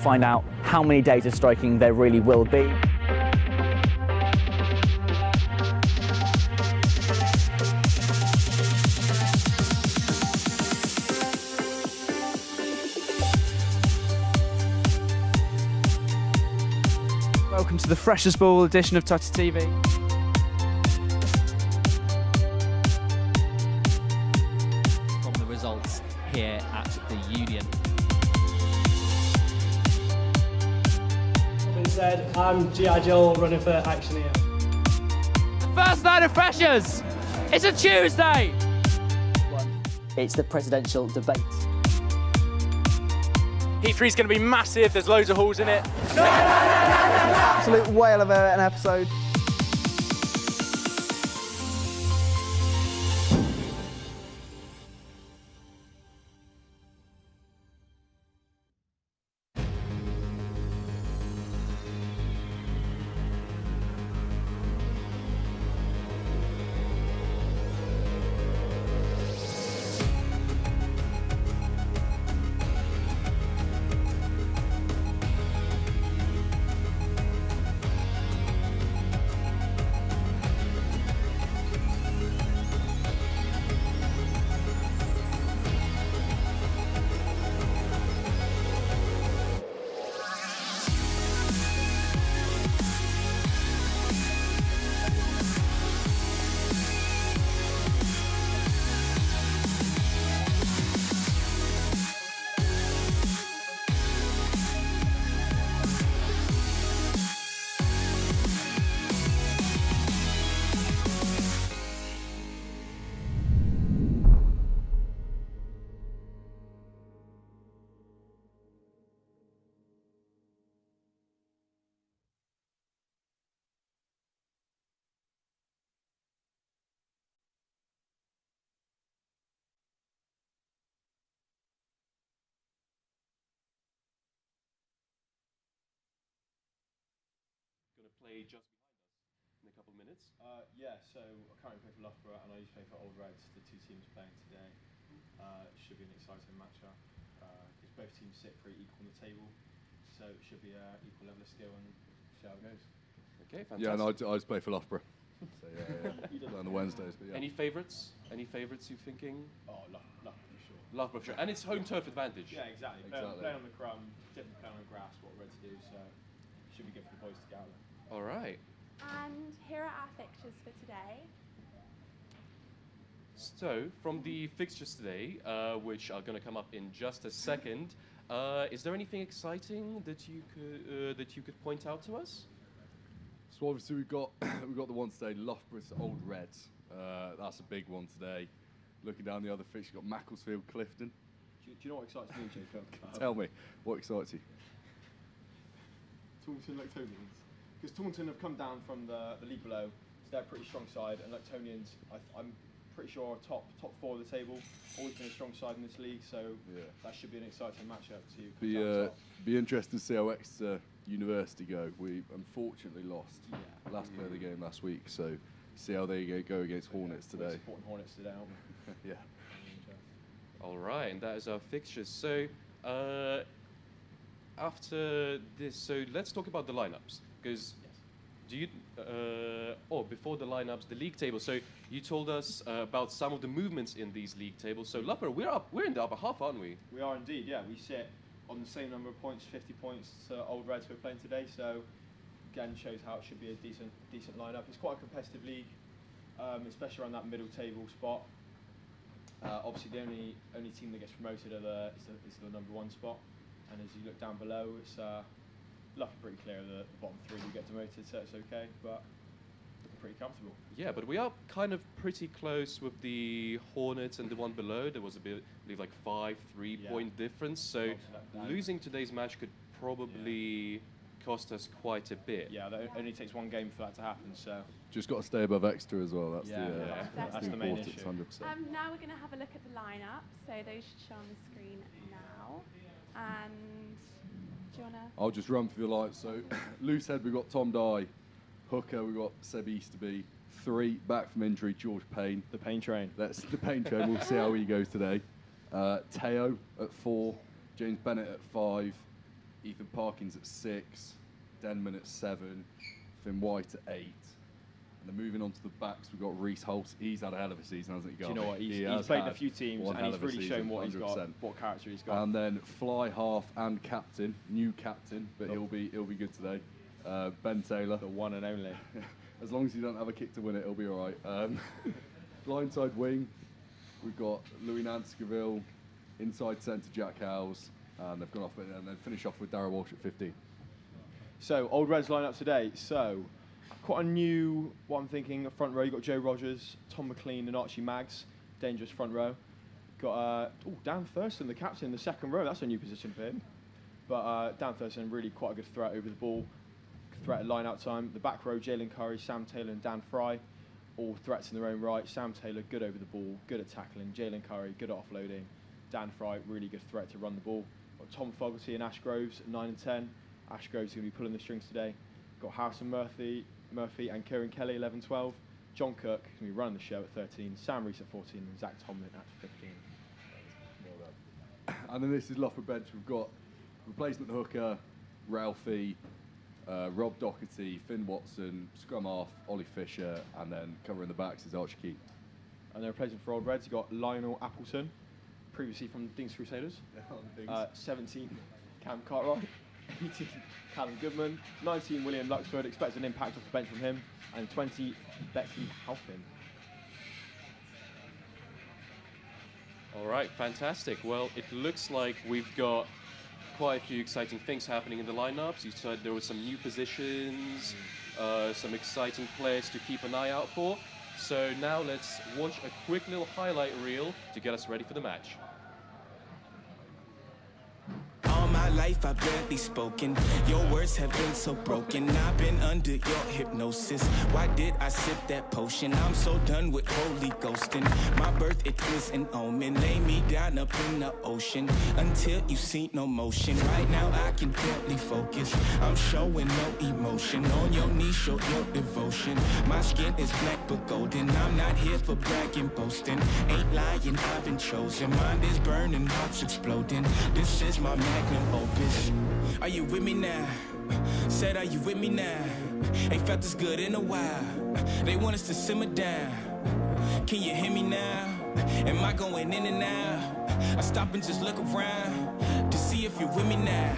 find out how many days of striking there really will be. Welcome to the Freshers' Ball edition of LSUTV. From the results here at the Union. Being said, I'm G.I. Joel running for Action here. First night of Freshers! It's a Tuesday! It's the presidential debate. Heat 3 is going to be massive, there's loads of halls in it. Absolute whale of an episode. Going to play just behind us in a couple of minutes. Yeah, so I currently play for Loughborough and I used to play for Old Reds, the two teams playing today. Should be an exciting matchup because both teams sit pretty equal on the table, so it should be an equal level of skill and see how it goes. Okay, fantastic. Yeah, no, I just play for Loughborough. So yeah. On the Wednesdays, but yeah. Any favourites? Any favourites you're thinking? Oh, Loughborough for sure. Loughborough for sure. And it's home turf advantage. Yeah, exactly. Play on the crumb, different play on the grass, what Reds do, so should be good for the boys to get out there. All right. And here are our fixtures for today. So, from the fixtures today, which are going to come up in just a second, is there anything exciting that you could point out to us? So obviously we've got the one today, Loughborough's Old Reds. That's a big one today. Looking down the other fixture, you've got Macclesfield, Clifton. Do you know what excites me, Jacob? Tell me, what excites you? Taunton Lectonians. Because Taunton have come down from the league below, so they're a pretty strong side, and Lectonians, I'm pretty sure are top four of the table. Always been a strong side in this league, so that should be an exciting matchup to be interesting to see how Exeter University go. We unfortunately lost last play of the game last week, so see how they go against Hornets today. We're supporting Hornets today, aren't we? Yeah. All right, and that is our fixtures. So after this, so let's talk about the lineups. Because before the lineups, the league table. So you told us about some of the movements in these league tables. So Loughborough, we're in the upper half, aren't we? We are indeed, yeah. We sit on the same number of points, 50 points to Old Reds who are playing today. So again, shows how it should be a decent lineup. It's quite a competitive league, especially around that middle table spot. Obviously, the only team that gets promoted is the number one spot. And as you look down below, it's Loughborough pretty clear of the bottom three who get demoted, so it's okay, but looking pretty comfortable. Yeah, but we are kind of pretty close with the Hornets and the one below. There was a bit, I believe, like 5 3-point difference. So losing today's match could probably cost us quite a bit. Yeah, that only takes one game for that to happen. So just got to stay above Exeter as well. That's that's the main issue. 100%. Now we're going to have a look at the lineup. So those should show on the screen now. And do you want to? I'll just run through the lines. So loose head, we've got Tom Dye. Hooker, we've got Seb Easterby. 3, back from injury, George Payne. The Payne train. That's the Payne train. We'll see how he goes today. Teo at 4. James Bennett at 5. Ethan Parkins at 6, Denman at 7, Finn White at 8. And then moving on to the backs, we've got Reece Holt. He's had a hell of a season, hasn't he, Do you know what? He's has played in had a few teams one and hell he's of a really season, shown what he's got, 100%. what character he's got. And then fly half and captain, new captain, but he'll be good today. Ben Taylor, the one and only. As long as you don't have a kick to win it, it'll be all right. Blindside wing, we've got Louis Nanscaville, inside centre Jack Howes, and they've gone off and then finish off with Darrell Walsh at 15. So Old Reds line up today. So quite a new, what I'm thinking, front row. You've got Joe Rogers, Tom McLean and Archie Maggs. Dangerous front row. Got Dan Thurston, the captain, in the second row. That's a new position for him. But Dan Thurston, really quite a good threat over the ball. Threat at line-out time. The back row, Jalen Curry, Sam Taylor and Dan Fry. All threats in their own right. Sam Taylor, good over the ball, good at tackling. Jalen Curry, good at offloading. Dan Fry, really good threat to run the ball. Got Tom Fogarty and Ash Groves at 9 and 10. Ash Groves going to be pulling the strings today. Got Harrison Murphy and Kieran Kelly, 11, 12. John Kirk going to be running the show at 13. Sam Reese at 14 and Zach Tomlin at 15. And then this is Loughborough bench. We've got replacement hooker, Ralphie, Rob Doherty, Finn Watson, scrum half, Ollie Fisher, and then covering the backs is Archie Keane. And the replacement for Old Reds, you've got Lionel Appleton, previously from Dings Crusaders. 17, Cam Cartwright. 18, Callum Goodman. 19, William Luxford. Expects an impact off the bench from him. And 20, Becky Halpin. All right, fantastic. Well, it looks like we've got quite a few exciting things happening in the lineups. You said there were some new positions, some exciting players to keep an eye out for. So now let's watch a quick little highlight reel to get us ready for the match. All my life I've barely spoken. Your words have been so broken. I've been under your hypnosis. Why did I sip that potion? I'm so done with holy ghosting. My birth, it is an omen. Lay me down up in the ocean until you see no motion. Right now I can barely focus. I'm showing no emotion. On your knees, show your devotion. My skin is black but golden. I'm not here for bragging, boasting. Ain't lying, I've been chosen. Mind is burning, heart's exploding. This is my magnum opus. Are you with me now? Said, are you with me now? Ain't felt this good in a while. They want us to simmer down. Can you hear me now? Am I going in and out? I stop and just look around to see if you're with me now.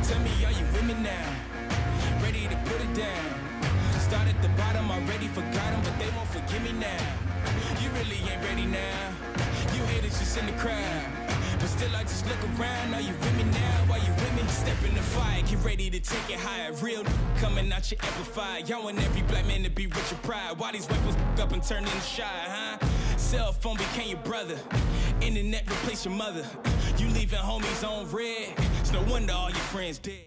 Tell me, are you with me now? Ready to put it down. Start at the bottom, already forgot them, but they won't forgive me now. You really ain't ready now. You haters just in the crowd. But still I just look around. Are you with me now? Are you with me? Step in the fire, get ready to take it higher. Real coming out your amplifier. Y'all want every black man to be rich and proud. Why these weapons up and turn into shy, huh? Cell phone became your brother. Internet replaced your mother. You leaving homies on red. It's no wonder all your friends dead.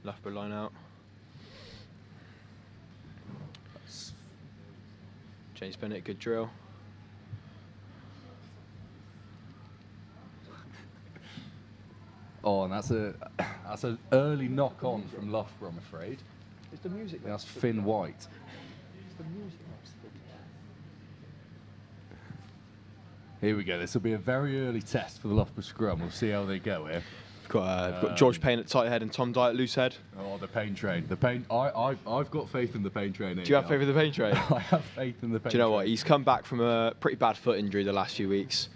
Loughborough line out. James Bennett, good drill. Oh, and that's an early knock on from Loughborough, I'm afraid. It's the music. That's Finn White. It's the music. Here we go. This will be a very early test for the Loughborough scrum. We'll see how they go here. We've got George Payne at tight head and Tom Dye at loose head. Oh, the Payne train. The Payne. I've got faith in the Payne train. Do you have faith in the Payne train? I have faith in the Payne. Do you know train. what? He's come back from a pretty bad foot injury the last few weeks,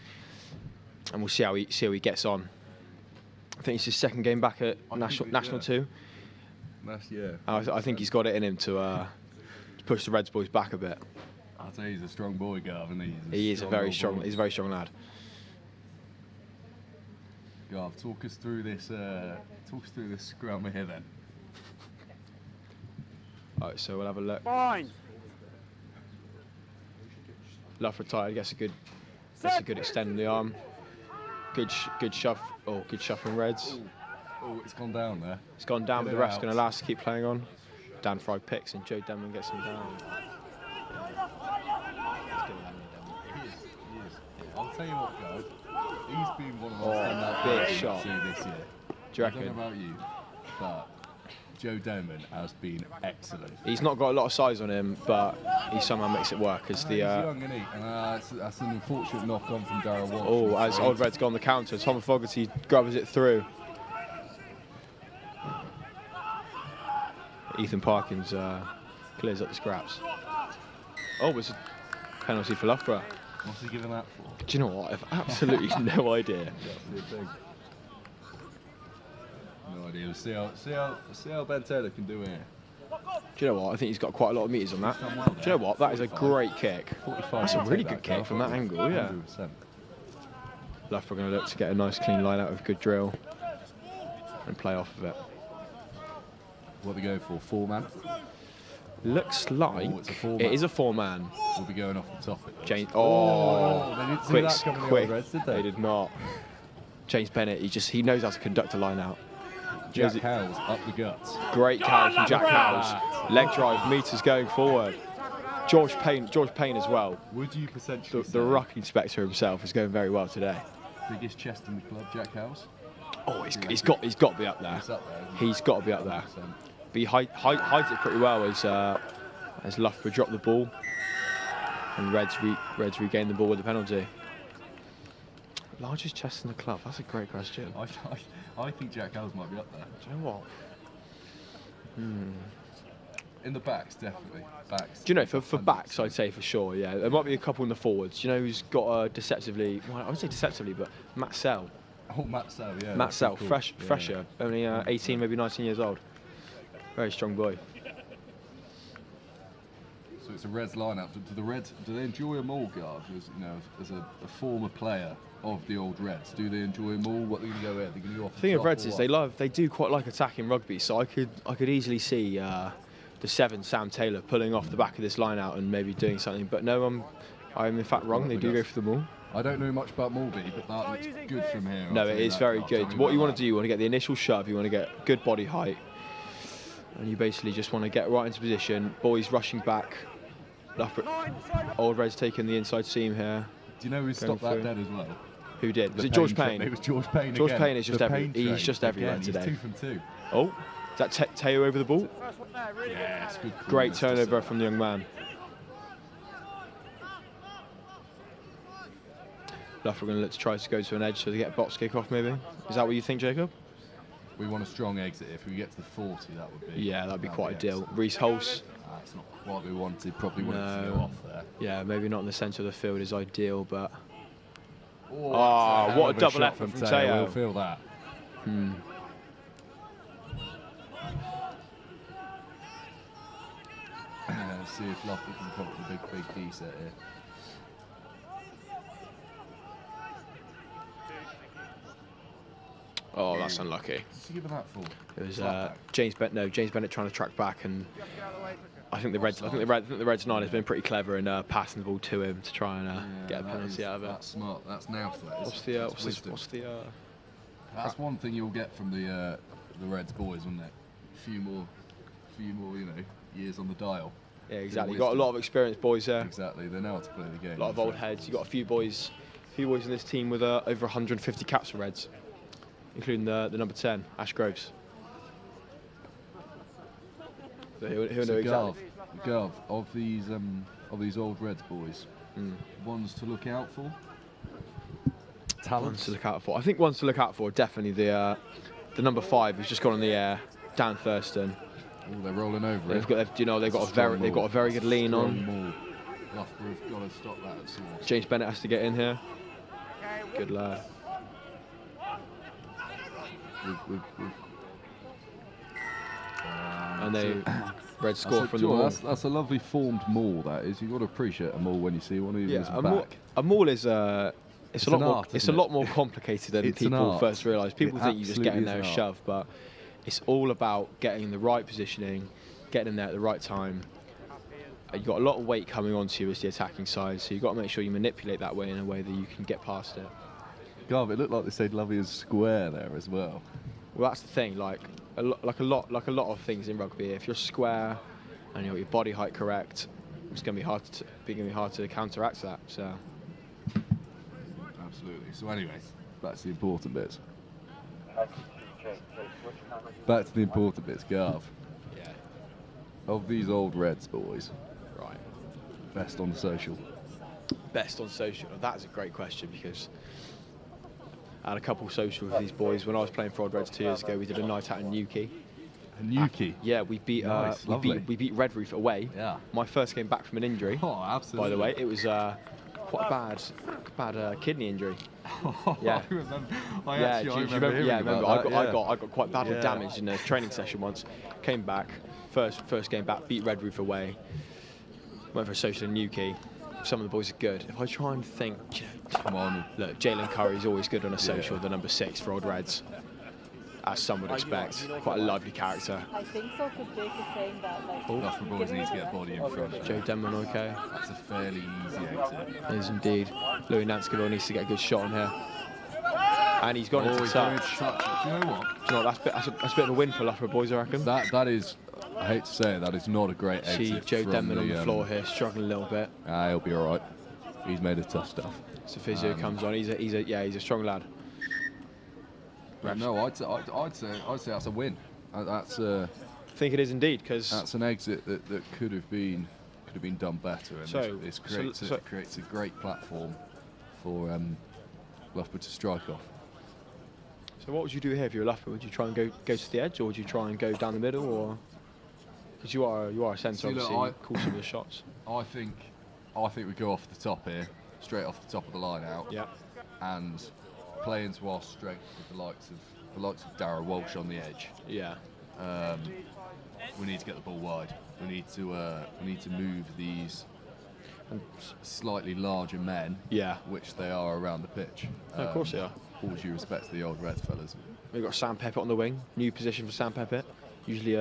and we'll see how he gets on. I think it's his second game back at National 2. I think he's got it in him to push the Reds boys back a bit. I'll tell you, he's a strong boy, Gav, isn't he? He's a very strong lad. Gav, talk us through this scrum here then. Alright, so we'll have a look. Fine. Loughborough tight, gets a good extend in the arm. Good shove. Oh, good shove from Reds. Oh, it's gone down there. It's gone down, but the ref's going to allow us to keep playing on. Dan Fry picks and Joe Denman gets him down. He is. I'll tell you what, guys. He's been one of our big shot this year. Do you reckon? I don't know about you, but Joe Doman has been excellent. He's not got a lot of size on him, but he somehow makes it work. As the He's young, isn't he? And that's an unfortunate knock-on from Darrell Walsh. oh, as Old Red's gone the counter, Tom Fogarty grabs it through. Ethan Parkins clears up the scraps. Oh, it was a penalty for Loughborough. What's he giving that for? Do you know what? I've absolutely no idea. No idea. We'll see how Ben Taylor can do here. Do you know what? I think he's got quite a lot of meters on that. Do you know what? That is a great kick. That's a really good kick from that angle, yeah. 100%. Loughborough going to look to get a nice clean line out of good drill and play off of it. What they go for? 4-man? Looks like it is a 4-man. We'll be going off the top. James. Oh, they didn't see that coming quick. The Old Reds, did they? They did not. James Bennett. He knows how to conduct a line out. Jack Howes up the guts. Great carry from Jack Howes. Leg drive, meters going forward. George Payne as well. Would you potentially the ruck inspector himself is going very well today. Biggest chest in the club, Jack Howes? Oh, he's got to be up there. He's got to be up there. But he hides it pretty well as Loughborough drop the ball and Reds regain the ball with the penalty. Largest chest in the club? That's a great question. I think Jack Howes might be up there. Do you know what? In the backs, definitely. Backs. Do you know, for backs, I'd say for sure, yeah. There might be a couple in the forwards. Do you know who's got deceptively, well, I would say deceptively, but Matt Sell. Oh, Matt Sell, yeah. Matt Sell, cool. fresher, only 18, maybe 19 years old. Very strong boy. So it's a Reds lineup. Do they enjoy them all, Garth? As a former player of the Old Reds, do they enjoy them all? What are they going to go here? They're going to go off. The thing of Reds is they do quite like attacking rugby. So I could easily see the 7 Sam Taylor pulling off the back of this line out and maybe doing something. But no, I'm in fact wrong. They do go for the maul. I don't know much about Mulby, but that looks good from here. No, it is very good. What you want to do, you want to get the initial shove. You want to get good body height. And you basically just want to get right into position. Boys rushing back. Old Red's taking the inside seam here. Do you know who stopped that dead as well? Who did? Was it George Payne? It was George Payne. George Payne is just everywhere today. He's 2 from 2. Oh, is that Teo over the ball? Yes, good. Great turnover from the young man. Loughborough going to look to try to go to an edge so they get a box kick off maybe. Is that what you think, Jacob? We want a strong exit. If we get to the 40, that would be. Yeah, that'd be quite ideal. Reece Hulse. That's not what we wanted. Probably wanted to go off there. Yeah, maybe not in the centre of the field is ideal, but. Oh, what a double effort from Teo. We'll feel that. Let's see if Loughborough can come up with a big D set here. Oh, that's unlucky. What's he giving that for? It was James Bennett trying to track back, and I think the Reds 9 has been pretty clever in passing the ball to him to try and get a penalty out of it. That's smart. That's now. What's the? That's one thing you'll get from the Reds boys, isn't it? A few more, years on the dial. Yeah, exactly. You've got a lot of experienced boys there. Exactly. They know how to play the game. A lot of old heads. You've got a few boys in this team with over 150 caps for Reds, including the number 10, Ash Groves. So he'll know exactly. Gav, of these Old Reds boys, ones to look out for. Ones to look out for. I think ones to look out for definitely the number 5 who's just gone in the air, Dan Thurston. Oh, they're rolling over. They've got a very good lean on. Loughborough have got to stop that at source. James Bennett has to get in here. Good lad. And they Red score from the maul. That's a lovely formed maul. That is. You've got to appreciate a maul when you see one. A maul is it's a lot more complicated than people first realise. People think you just get in there and shove, but it's all about getting the right positioning, getting in there at the right time. You've got a lot of weight coming onto you as the attacking side, so you've got to make sure you manipulate that way in a way that you can get past it. God, it looked like they said Lovey is square there as well. Well, that's the thing. Like a lot of things in rugby, if you're square and you've got your body height correct, it's going to be hard to counteract that. So. Absolutely. So anyway, that's the important bits. back to the important bits, Gav. Yeah. Of these Old Reds boys, Right. best on social. Best on social? That is a great question because I had a couple social with these boys. When I was playing for Old Reds 2 years ago, we did a night out in Newquay. Newquay? Yeah, we beat Nice, we beat Red Roof away. Yeah. My first game back from an injury. Oh, absolutely. By the way, it was quite a bad kidney injury. Yeah. I remember. I remember hearing about that, I got quite badly damaged in a training session once. Came back, first game back, beat Red Roof away. Went for a social in Newquay. Some of the boys are good. If I try and think, come on, look, Jalen Curry's always good on a social, the number 6 for Old Reds, as some would expect. Quite a lively character. I think so, because Jake is saying that, like... Loughborough boys need to get body in front. Joe Denman, okay. That's a fairly easy exit. It is indeed. Louis Nanskiville needs to get a good shot on here. And he's gone into touch. Do you know what? Do you know what? That's a bit of a win for Loughborough boys, I reckon. That is, I hate to say it, that is not a great exit. See Joe Denman on the floor here, struggling a little bit. He'll be all right. He's made of tough stuff. So physio comes on. He's a strong lad. No, I'd say that's a win. That's I think it is indeed, because that's an exit that could have been done better, and this creates a great platform for Loughborough to strike off. So what would you do here if you were Loughborough? Would you try and go to the edge, or would you try and go down the middle, or because you are a centre, obviously, call some of the shots. I think we go off the top here, straight off the top of the line out. Yeah. And play into our strength with the likes of Darragh Walsh on the edge. Yeah. We need to get the ball wide. We need to move these slightly larger men. Yeah. Which they are around the pitch. No, of course they are. All due respect to the Old Reds fellas. We've got Sam Peppett on the wing. New position for Sam Peppett. Usually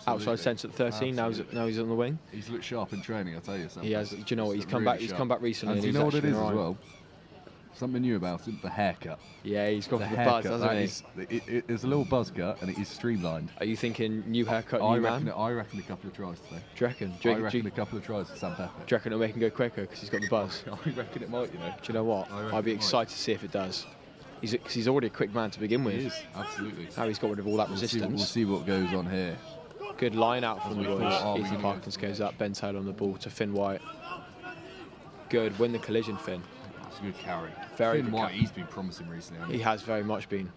outside centre at 13. Now he's on the wing. He's looked sharp in training, I tell you. He has. Do you know what? He's come back. He's come back recently. And do you know what it is as well? Something new about him, the haircut. Yeah, he's got the buzz, hasn't he? It's a little buzz cut, and it is streamlined. Are you thinking new haircut, I new man? I reckon a couple of tries today. Do you reckon? I reckon a couple of tries for Sam Peppett. Do you reckon it'll make him go quicker because he's got the buzz? I reckon it might, you know. Do you know what? I'd be excited to see if it does. Because he's already a quick man to begin with. He is, absolutely. Now he's got rid of all that resistance. We'll see what goes on here. Good line out from the boys. Ethan Parkins goes up, Ben Taylor on the ball to Finn White. Good, win the collision, Finn. That's a good carry. Finn White, he's been promising recently. He has very much been.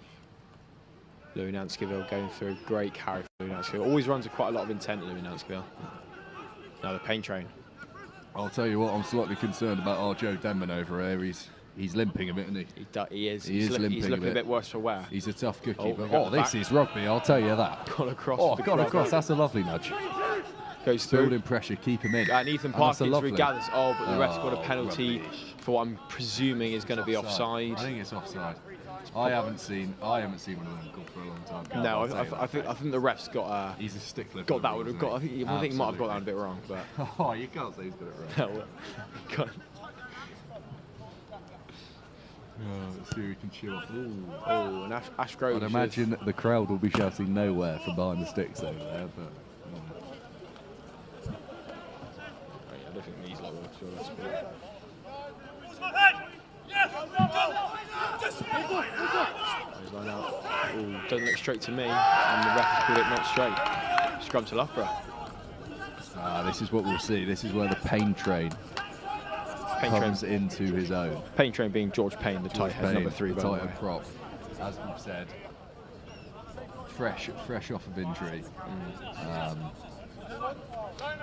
Louis Nanskiville going through a great carry for Louis Nanskiville. Always runs with quite a lot of intent, Louis Nanskiville. Now the pain train. I'll tell you what, I'm slightly concerned about our Joe Denman over here. He's limping a bit, isn't he? He is. He's looking a bit worse for wear. He's a tough cookie. This is rugby, I'll tell you that. Gone across. Gone across. That's a lovely nudge. Goes through. Building pressure, keep him in. And Ethan Parkins regathers. But the ref's got a penalty for what I'm presuming is going to be offside. I think it's offside. I haven't seen one of them go for a long time. No, I think the ref's got. He's a stickler. Got that one. I think he might have got that a bit wrong. But you can't say he's got it wrong. Let's see if we can chew off. And Ash Grove. I'd imagine the crowd will be shouting nowhere from behind the sticks over there, but. I don't think these like doesn't look straight to me, and the ref has called it not straight. Scrum to Loughborough. This is what we'll see. This is where the pain train comes into his own. Pain train being George Payne, the tight head, number 3, the tight head prop. As we've said, fresh off of injury.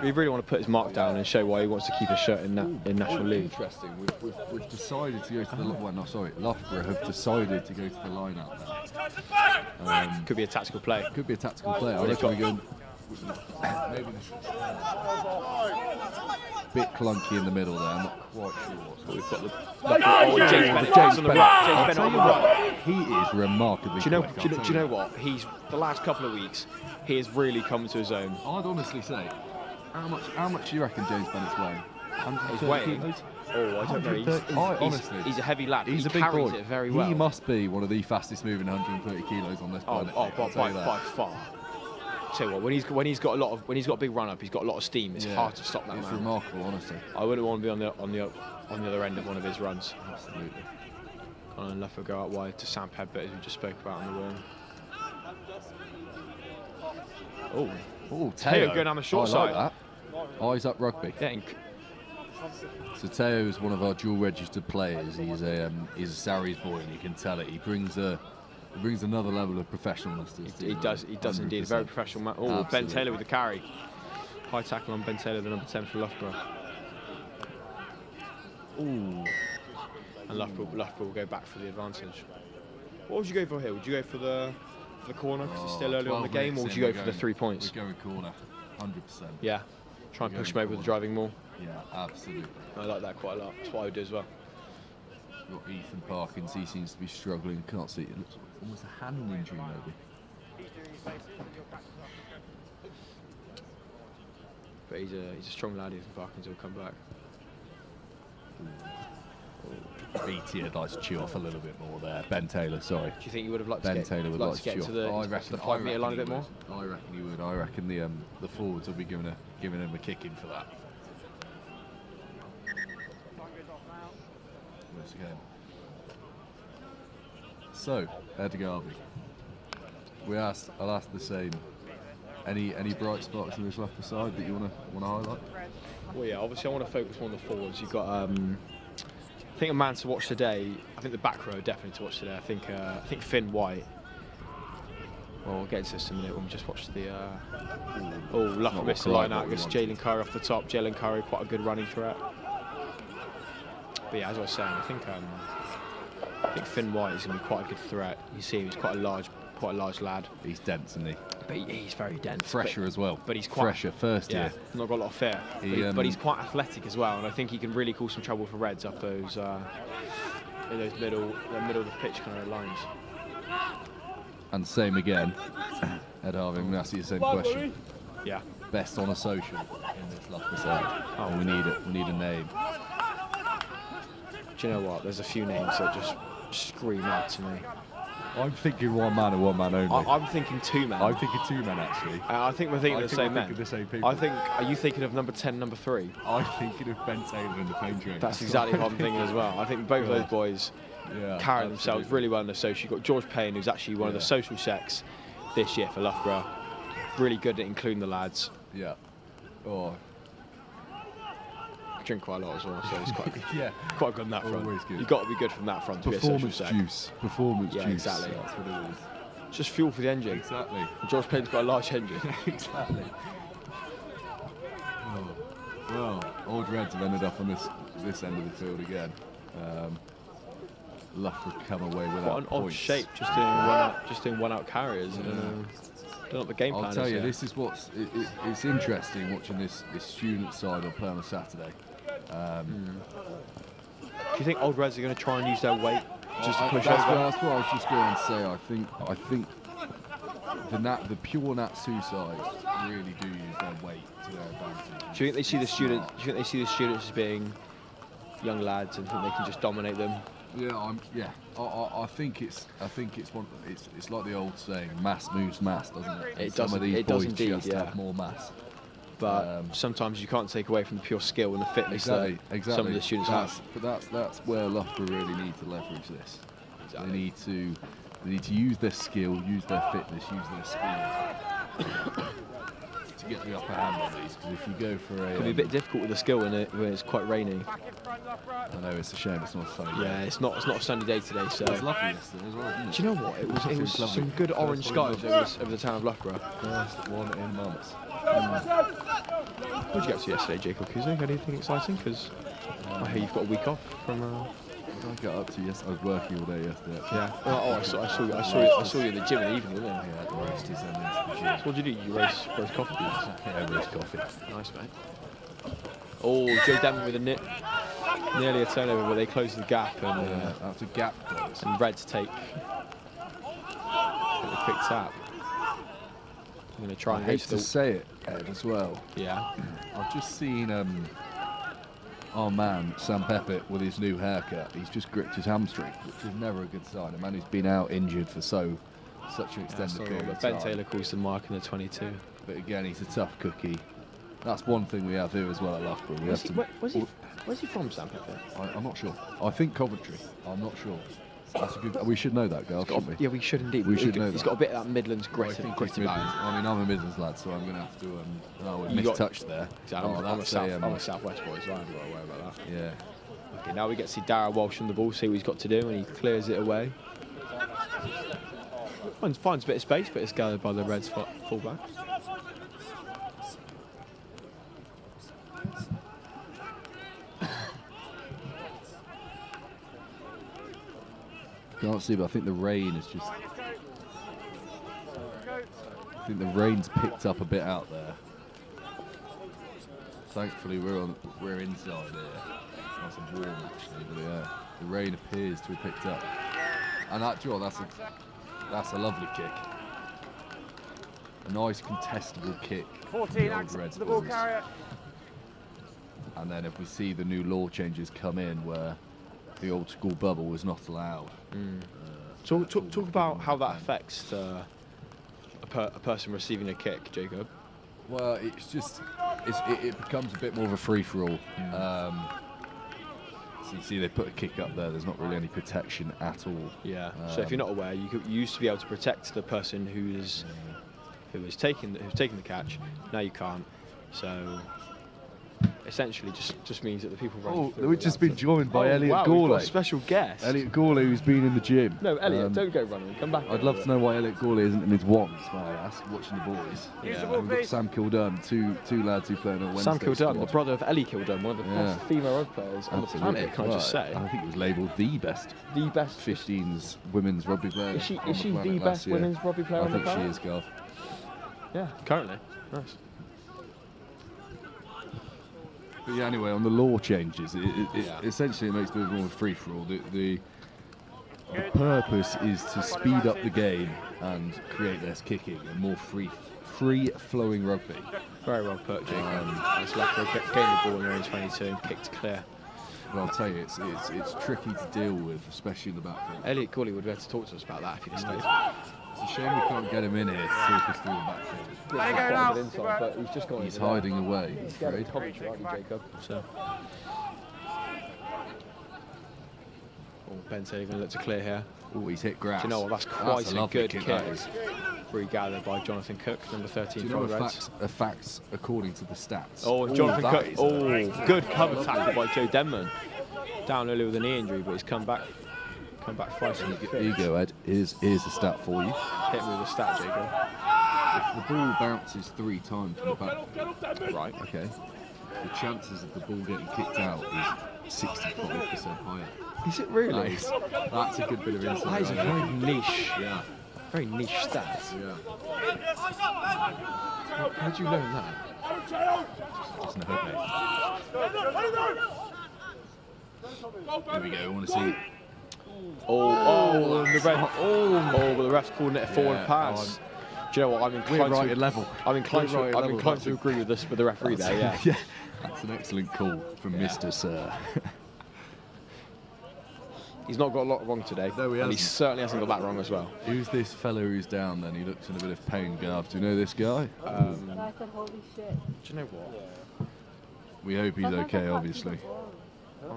We really want to put his mark down and show why he wants to keep his shirt in National League. Interesting. We've decided to go to the Loughborough have decided to go to the line-up now. Could be a tactical play. Could be a tactical play. I reckon we go. Maybe this is a bit clunky in the middle there. I'm not quite sure. But we've got James Bennett on the right. He is remarkably quick. Do you know what? He's the last couple of weeks. He has really come to his own. I'd honestly say, how much do you reckon James Bennett's weighing? He's weighing. I don't know. He's a heavy lad. He's a big boy. It very well. He must be one of the fastest moving 130 kilos on this planet. By far. Tell you what, when he's got a big run up, he's got a lot of steam. It's hard to stop that man. It's remarkable, honestly. I wouldn't want to be on the other end of one of his runs. Absolutely. And Loughborough go out wide to Sam Peppett, as we just spoke about on the wing. Oh, Teo going down the short side. Like that. Eyes up rugby. Yeah, so Teo is one of our dual registered players. He's a Sarries boy, and you can tell it. He brings another level of professionalness to his team. He does indeed. Very professional man. Oh, Ben Taylor with the carry. High tackle on Ben Taylor, the number 10 for Loughborough. Ooh. And Loughborough will go back for the advantage. What would you go for here? Would you go for the corner because it's still early on in the game, or would you go for the 3 points? We're going corner, 100%. Yeah. Try and push him over with the driving maul. Yeah, absolutely. I like that quite a lot. That's what I would do as well. We've got Ethan Parkins. He seems to be struggling. Can't see. It looks almost a hand injury, maybe. But he's a strong lad. Ethan Parkins will come back. BT would like to chew off a little bit more there. Ben Taylor, sorry. Do you think you would have liked Ben to get, Taylor would like to get chew to the, off. I reckon, the 5 metre line a bit more? I reckon he would. I reckon the forwards will be giving him a kick in for that. Once again. So, Edgar Garvey. I'll ask the same. Any bright spots in this left side that you want to highlight? Well, yeah. Obviously, I want to focus more on the forwards. You've got, I think a man to watch today. I think the back row definitely to watch today. I think Finn White. Well, we'll get into this in a minute when we just watch the. Loughborough missed the line out against Jalen Curry off the top. Jalen Curry, quite a good running threat. But yeah, as I was saying, I think Finn White is going to be quite a good threat. You see, he's quite a large lad. He's dense, isn't he? But he's very dense. Fresher as well. But he's quite fresher first year. Not got a lot of fear. But he's quite athletic as well, and I think he can really cause some trouble for Reds up those in those middle of the pitch kind of lines. And same again, Ed Harvey. I'm going to ask you the same question. Yeah. Best on a social in this Loughborough side. Oh, we need a name. Do you know what? There's a few names that just scream out to me. I'm thinking one man and one man only. I'm thinking two men. I'm thinking two men actually. I think we're thinking the same men. The same people. Are you thinking of number 10, number 3? I'm thinking of Ben Taylor and the Pain Train. That's exactly what I'm thinking as well. I think both of those boys carry themselves really well in the social. You've got George Payne, who's actually one of the social sex this year for Loughborough. Really good at including the lads. Yeah. Oh. Drink quite a lot as well, so it's quite yeah, quite good on that front. Always good. You've got to be good from that front to Performance be a social juice. Performance juice. Exactly. That's what it is. It's just fuel for the engine. Exactly. And George Payne's got a large engine. Exactly. Oh. Well, Old Reds have ended up on this end of the field again. Loughborough come away without What an points. odd shape, just doing one out carriers. I don't know what the game plan is. I'll tell you, here. this is what's it's interesting watching this student side on play on a Saturday. Do you think Old Reds are going to try and use their weight just to push over? That's what I was just going to say. I think the pure Natsu side really do use their weight to their advantage. Do you think they see the students? Do you think they see the students as being young lads and think they can just dominate them? Yeah, I think it's like the old saying, mass moves mass, doesn't it? It Some does. of these It does boys indeed. just have more mass. But sometimes you can't take away from the pure skill and the fitness that some of the students have. But that's where Loughborough really need to leverage this. Exactly. They need to use their skill, use their fitness, use their speed to get the upper hand on these. Because if you go for it can be a bit difficult with the skill when it's quite rainy. I know, it's a shame it's not a sunny day. Yeah, it's not a sunny day today. So it's lovely yesterday as well, isn't it? Do you know what? It was some good orange skies over the town of Loughborough. First one in months. What did you get to yesterday, Jacob Cusack? Anything exciting? Because I hear you've got a week off from. What did I get up to yesterday? I was working all day yesterday. Yeah. I saw you in the gym in the evening, didn't I? Yeah, the roasties and into the gym. So what did you do? You roast coffee beans? Yeah, roast coffee. Nice, mate. Oh, Joe Denman with a nip. Nearly a turnover, but they close the gap and after gap close. And Reds take a quick tap. I'm going to try and hate to say it, Ed, as well. Yeah. I've just seen our man Sam Peppett with his new haircut. He's just gripped his hamstring, which is never a good sign. A man who's been out injured for such an extended period of time. Ben Taylor calls the mark in the 22. But again, he's a tough cookie. That's one thing we have here as well at Loughborough. Where's he from, Sam Peppett? I'm not sure. I think Coventry. I'm not sure. That's a good. We should know that, Garth, shouldn't we? Yeah, we should indeed. We should know He's that. got a bit of that Midlands grit about him. I mean, I'm a Midlands lad, so I'm going to have to. Mistouched there. Exactly. I'm a Southwest boy as well. I haven't got to worry about that. Yeah. Okay, now we get to see Darragh Walsh on the ball, see what he's got to do, and he clears it away. Finds a bit of space, but it's gathered by the Reds fullback. Can't see, but I think the rain is just. I think the rain's picked up a bit out there. Thankfully, we're inside here. It's nice and warm actually, but yeah, the rain appears to have picked up. And that's a lovely kick. A nice contestable kick. 14 access to the ball carrier. And then if we see the new law changes come in where the old school bubble was not allowed. Talk about how that affects a person receiving a kick, Jacob. Well, it's just it becomes a bit more of a free-for-all. So you see they put a kick up there. There's not really any protection at all. Yeah. So if you're not aware, you used to be able to protect the person who's taking the catch. Now you can't. So essentially, just means that the people running. Oh, we've just been joined by Elliot Gourlay. We've got a special guest. Elliot Gourlay, who's been in the gym. No, Elliot, don't go running. Come back. I'd love to know why Elliot Gourlay isn't in his ones, may I ask, watching the boys. Yeah. We've got Sam Kildunn, two lads who play on a Wednesday Sam Kildunn, squad. the brother of Ellie Kildunn, one of the best female rugby players on the planet. Can I just say? I think it was labelled the best 15s women's rugby player. Is she the best women's rugby player on the planet? I think she is, Garth. Yeah, currently. Nice. But yeah, anyway, on the law changes, essentially it makes it a bit more free-for-all. The purpose is to speed up the game and create less kicking and more free-flowing rugby. Very well put, Jacob. It's like they gained the ball in their own 22 and kicked clear. But I'll tell you, it's tricky to deal with, especially in the backfield. Elliot Gourlay would be able to talk to us about that if he'd stayed. It's a shame we can't get him in here to talk us through the backfield. But he's just gone. He's hiding away. He's scared of Coventry, aren't you, Jacob? So. Oh, Ben Taylor going to look to clear here. Oh, he's hit grass. Do you know what? That's quite a good kick. That is. Regathered by Jonathan Cook, number 13. Do you know facts according to the stats? Oh, and Jonathan Cook. Oh, good cover tackle by Joe Denman. Down early with a knee injury, but he's come back fighting. Here you go, Ed. Here's a stat for you. Hit me with a stat, Jacob. If the ball bounces 3 times from the back, right? Okay. The chances of the ball getting kicked out is 65% higher. Is it really? That's a good bit of insight. That is a very niche. Yeah. Very niche stat. Yeah. How did you learn that? Just know, mate. Here we go. I want to see. But the ref's calling it a forward pass. Do you know what? I'm inclined to agree with this with the referee there. Yeah. Yeah. That's an excellent call from Mr. Sir. He's not got a lot wrong today. No, and he certainly hasn't got that wrong as well. Who's this fellow who's down then? He looks in a bit of pain, Garth. Do you know this guy? I said, holy shit. Do you know what? We hope he's okay, obviously.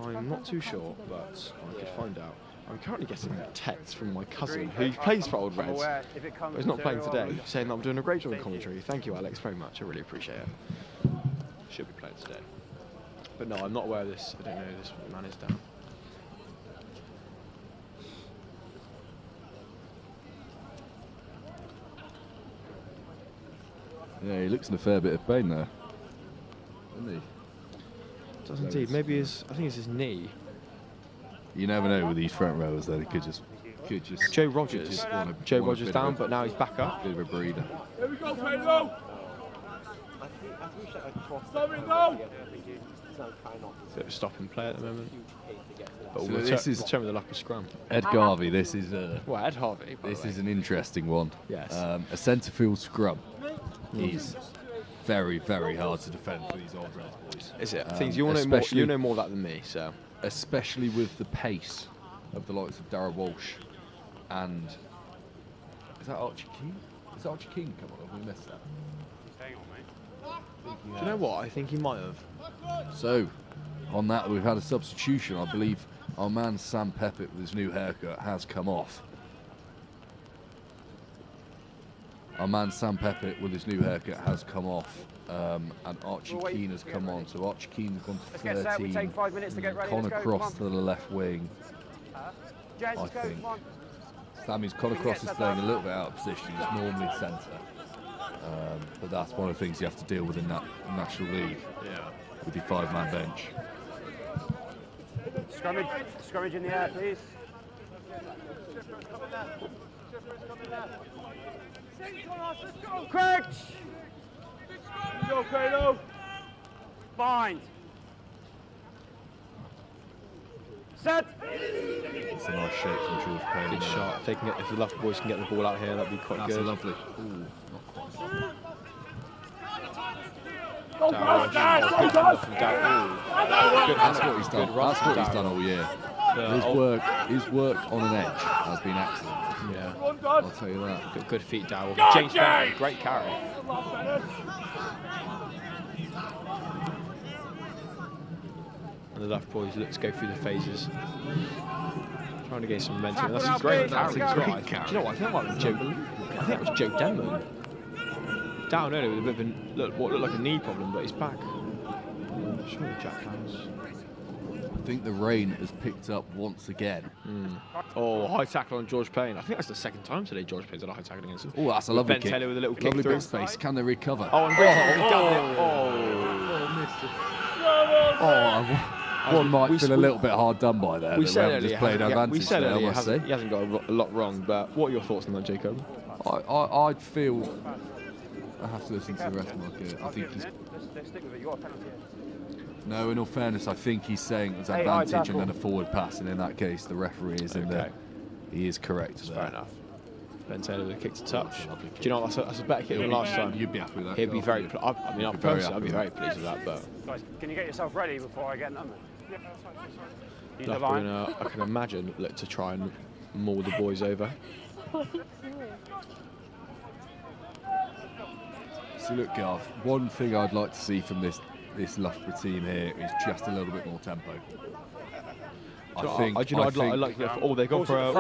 I'm not too sure, but I could find out. I'm currently getting texts from my cousin who plays for Old Reds, but he's not playing today, saying that I'm doing a great job in commentary. Thank you, Alex, very much. I really appreciate it. Should be playing today. But no, I'm not aware of this. I don't know this man is down. Yeah, he looks in a fair bit of pain there, doesn't he? Does indeed. Maybe I think it's his knee. You never know with these front rowers though. They could just. Joe Rogers. Joe Rogers down, but now he's back up. Bit of a breather. Here we go, Pedro. Bit of a stopping play at the moment. But So we'll this is determine the luck of scrum. Ed Garvey. This is Well, Ed Harvey. This is an interesting one. Yes. A centre field scrum is very, very hard to defend for these Old Reds boys. Is it? Things you know more. You know more of that than me, so. Especially with the pace of the likes of Darragh Walsh and is that Archie King? Is Archie King come on? Have we missed that? Do you know what? I think he might have. So, on that, we've had a substitution. I believe Our man Sam Peppett with his new haircut has come off. Our man Sam Peppett with his new haircut has come off. And Archie Keane has come on. So Archie Keane's gone to 13. Connor Cross to the left wing. I think. Sammy's Connor Cross is playing a little bit out of position. He's normally centre. But that's one of the things you have to deal with in that National League. Yeah. With your 5-man bench. Scrummage in the air, please. Crouch! Go, Cradle! Bind! Set! It's a nice shape from George Payne. Good shot. If the Loughborough boys can get the ball out here, that'd be quite good. That's lovely. Ooh, not quite. That's what he's done. That's what he's done all year. His work on an edge has been excellent. Yeah, I'll tell you that. Good feet, Darryl. James Bennett, great carry. And the Loughborough boys let's go through the phases. Trying to gain some momentum. That's a great carry. Do you know what? I think that might have been I think it was Joe Denman. Down early with a bit of what looked like a knee problem, but he's back. Surely Jack Howes. I think the rain has picked up once again. Oh, high tackle on George Payne. I think that's the second time today George Payne's had a high tackle against him. Oh, that's a lovely Ben kick. Taylor with a little lovely kick through. bit of space. Can they recover? Oh, and missed it. One might feel a little bit hard done by there. We said earlier, just played advantage we said there, earlier I must say. he hasn't got a lot wrong, but what are your thoughts on that, Jacob? I'd feel... I have to listen to the rest of my kit. I think he's... No, in all fairness, I think he's saying it was advantage and then a forward pass, and in that case, the referee is in there. He is correct there. Fair enough. Ben Taylor with a kick to touch. Do you know what? That's a better kick than last time. You'd be happy with that. He'd be very... I mean, personally, I'd be very pleased with that, but... Guys, can you get yourself ready before I get numbered? I can imagine look to try and maul the boys over. So look, Garth, one thing I'd like to see from this Loughborough team here is just a little bit more tempo. I'd like. Oh, they've gone for a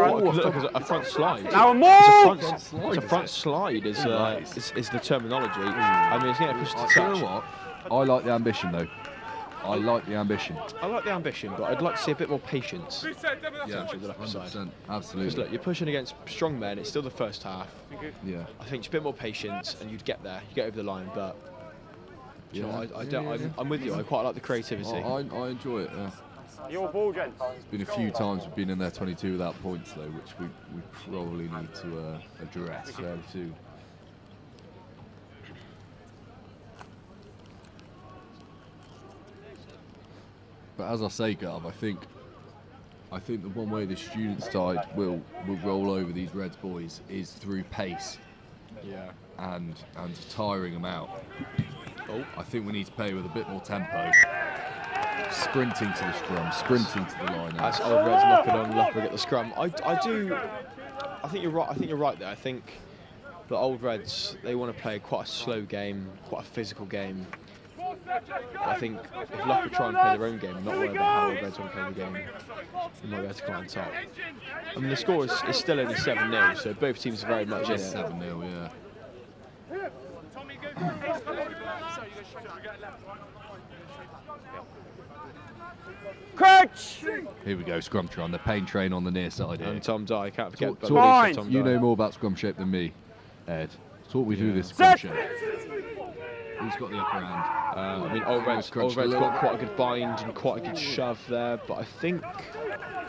front slide. Now more. It's a front slide is the terminology. I mean, it's going to push to touch. You know what? I like the ambition though. I like the ambition. I like the ambition, but I'd like to see a bit more patience. Yeah, 100%. Absolutely. Because look, you're pushing against strong men. It's still the first half. Yeah. I think just a bit more patience, and you'd get there. You get over the line, but you know, I'm with you. I quite like the creativity. I enjoy it. Yeah. Your ball, gents. There's been a few times we've been in there 22 without points though, which we probably need to address fairly soon. But as I say, Gav, I think the one way the student side will roll over these Reds boys is through pace. Yeah. And tiring them out. Oh. I think we need to play with a bit more tempo. Sprinting to the scrum, sprinting to the line. As Old Reds knocking on Loughborough get the scrum. I think you're right. I think you're right there. I think the Old Reds, they want to play quite a slow game, quite a physical game. I think if Loughborough try and play their own game, not worry about how the Reds want to play the game, they might be able to come on top. I mean, the score is still only 7-0, so both teams are very much in it. 7-0, yeah. Crouch! Here we go, scrum on the Payne train on the near side here. And Tom Dye, can't forget Tom. You know more about scrum shape than me, Ed. Talk me through this scrum shape. Who's got the upper hand? I mean, Old Red's got quite a good bind and quite a good shove there, but I think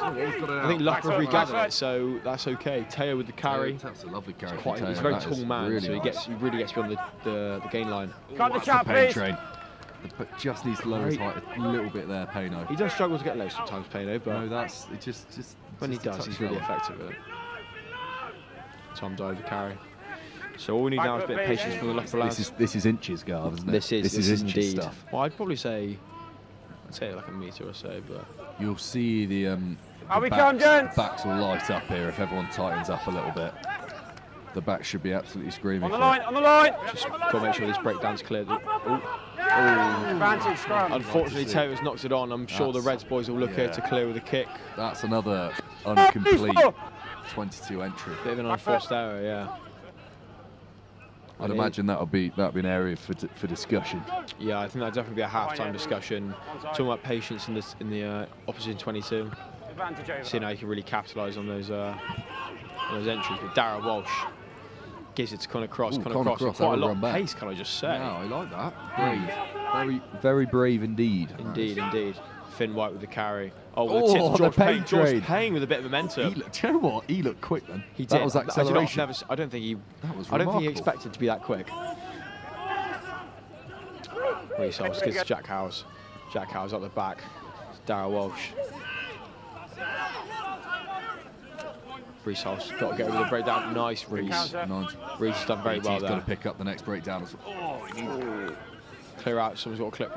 Loughborough regathered it, so that's okay. Teo with the carry. That's a lovely carry. He's a very tall man, really so he really gets beyond the gain line. Cut the chat, please. Train. But just needs to lower his height a little bit there, Payno. He does struggle to get low sometimes, Payno, but no, that's it. Just when he does, he's really effective with it. Tom Dye with the carry. So all we need now is a bit of patience from the Loughborough lads. This is inches, Garv, isn't it? This is inches indeed stuff. Well, I'd probably say like a metre or so, but you'll see the backs will light up here if everyone tightens up a little bit. The back should be absolutely screaming. On the line, on the line. Just got to make sure this breakdown's clear. Advantage scrum. Unfortunately, Taylor's knocked it on. I'm sure the Reds boys will look here to clear with a kick. That's another incomplete 22 entry. Bit of an unforced error, yeah. I'd imagine that'll be an area for discussion. Yeah, I think that'll definitely be a half-time discussion. Talking about patience in the opposition 22. Seeing how you can really capitalise on those entries. But Darragh Walsh gives it to Connor Cross. Connor Cross, quite a lot of pace, can I just say? Yeah, I like that. Brave. Very brave indeed. Indeed. Finn White with the carry. Oh, the tip to George Payne with a bit of momentum. Do you know what? He looked quick then. He did. That was acceleration. I don't think he expected to be that quick. Reece Holmes gives to Jack Howes. Jack Howes up the back. Darragh Walsh. Reece Holmes got to get over the breakdown. Nice, Reece. Reece has done very well there. He's got to pick up the next breakdown as well. Clear out. Someone's got a clip.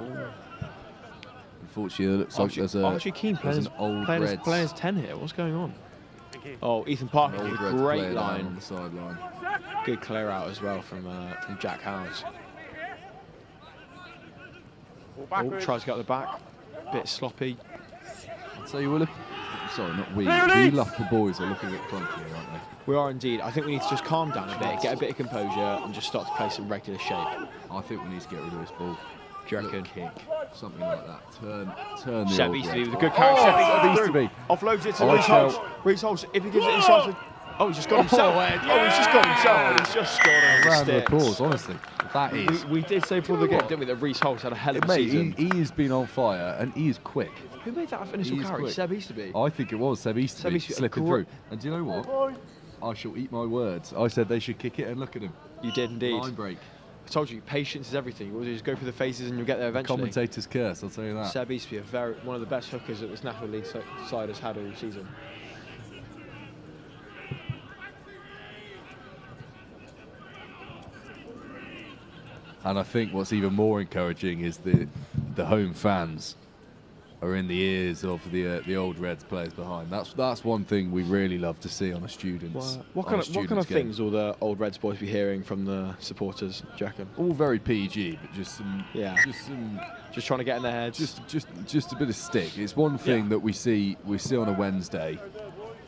Unfortunately, it looks like there's Archie Keane playing his 10 here. What's going on? Oh, Ethan Parker with a great line on the sideline. Good clear out as well from Jack Howes. Tries to get at the back. Bit sloppy. So you were looking. Sorry, not we. We Loughborough boys are looking at clunky, aren't they? We are indeed. I think we need to just calm down a bit, get a bit of composure, and just start to play some regular shape. I think we need to get rid of this ball. Do you reckon? Kick, something like that. Turn the Shep Easterby with a good carry. Shep Easterby offloads it to Reece Holmes. Reece Holmes, if he gives it inside to... Oh, he's just got himself. He's just got himself. He's just scored on the round of applause, honestly. That is. We did say before the game, didn't we, that Reece Holmes had a hell of a season. He has been on fire, and he is quick. Who made that initial carry? Seb Easterby? I think it was Seb Easterby slipping through. And do you know what? I shall eat my words. I said they should kick it, and look at him. You did indeed. Line break. I told you, patience is everything. You just go through the phases and you'll get there eventually. Commentator's curse, I'll tell you that. Seb Easterby, one of the best hookers that this National League side has had all season. And I think what's even more encouraging is the home fans are in the ears of the Old Reds players behind. That's one thing we really love to see on a student's. What kind of things will the Old Reds boys be hearing from the supporters, do you reckon? All very PG, but just trying to get in their heads. Just a bit of stick. It's one thing that we see on a Wednesday,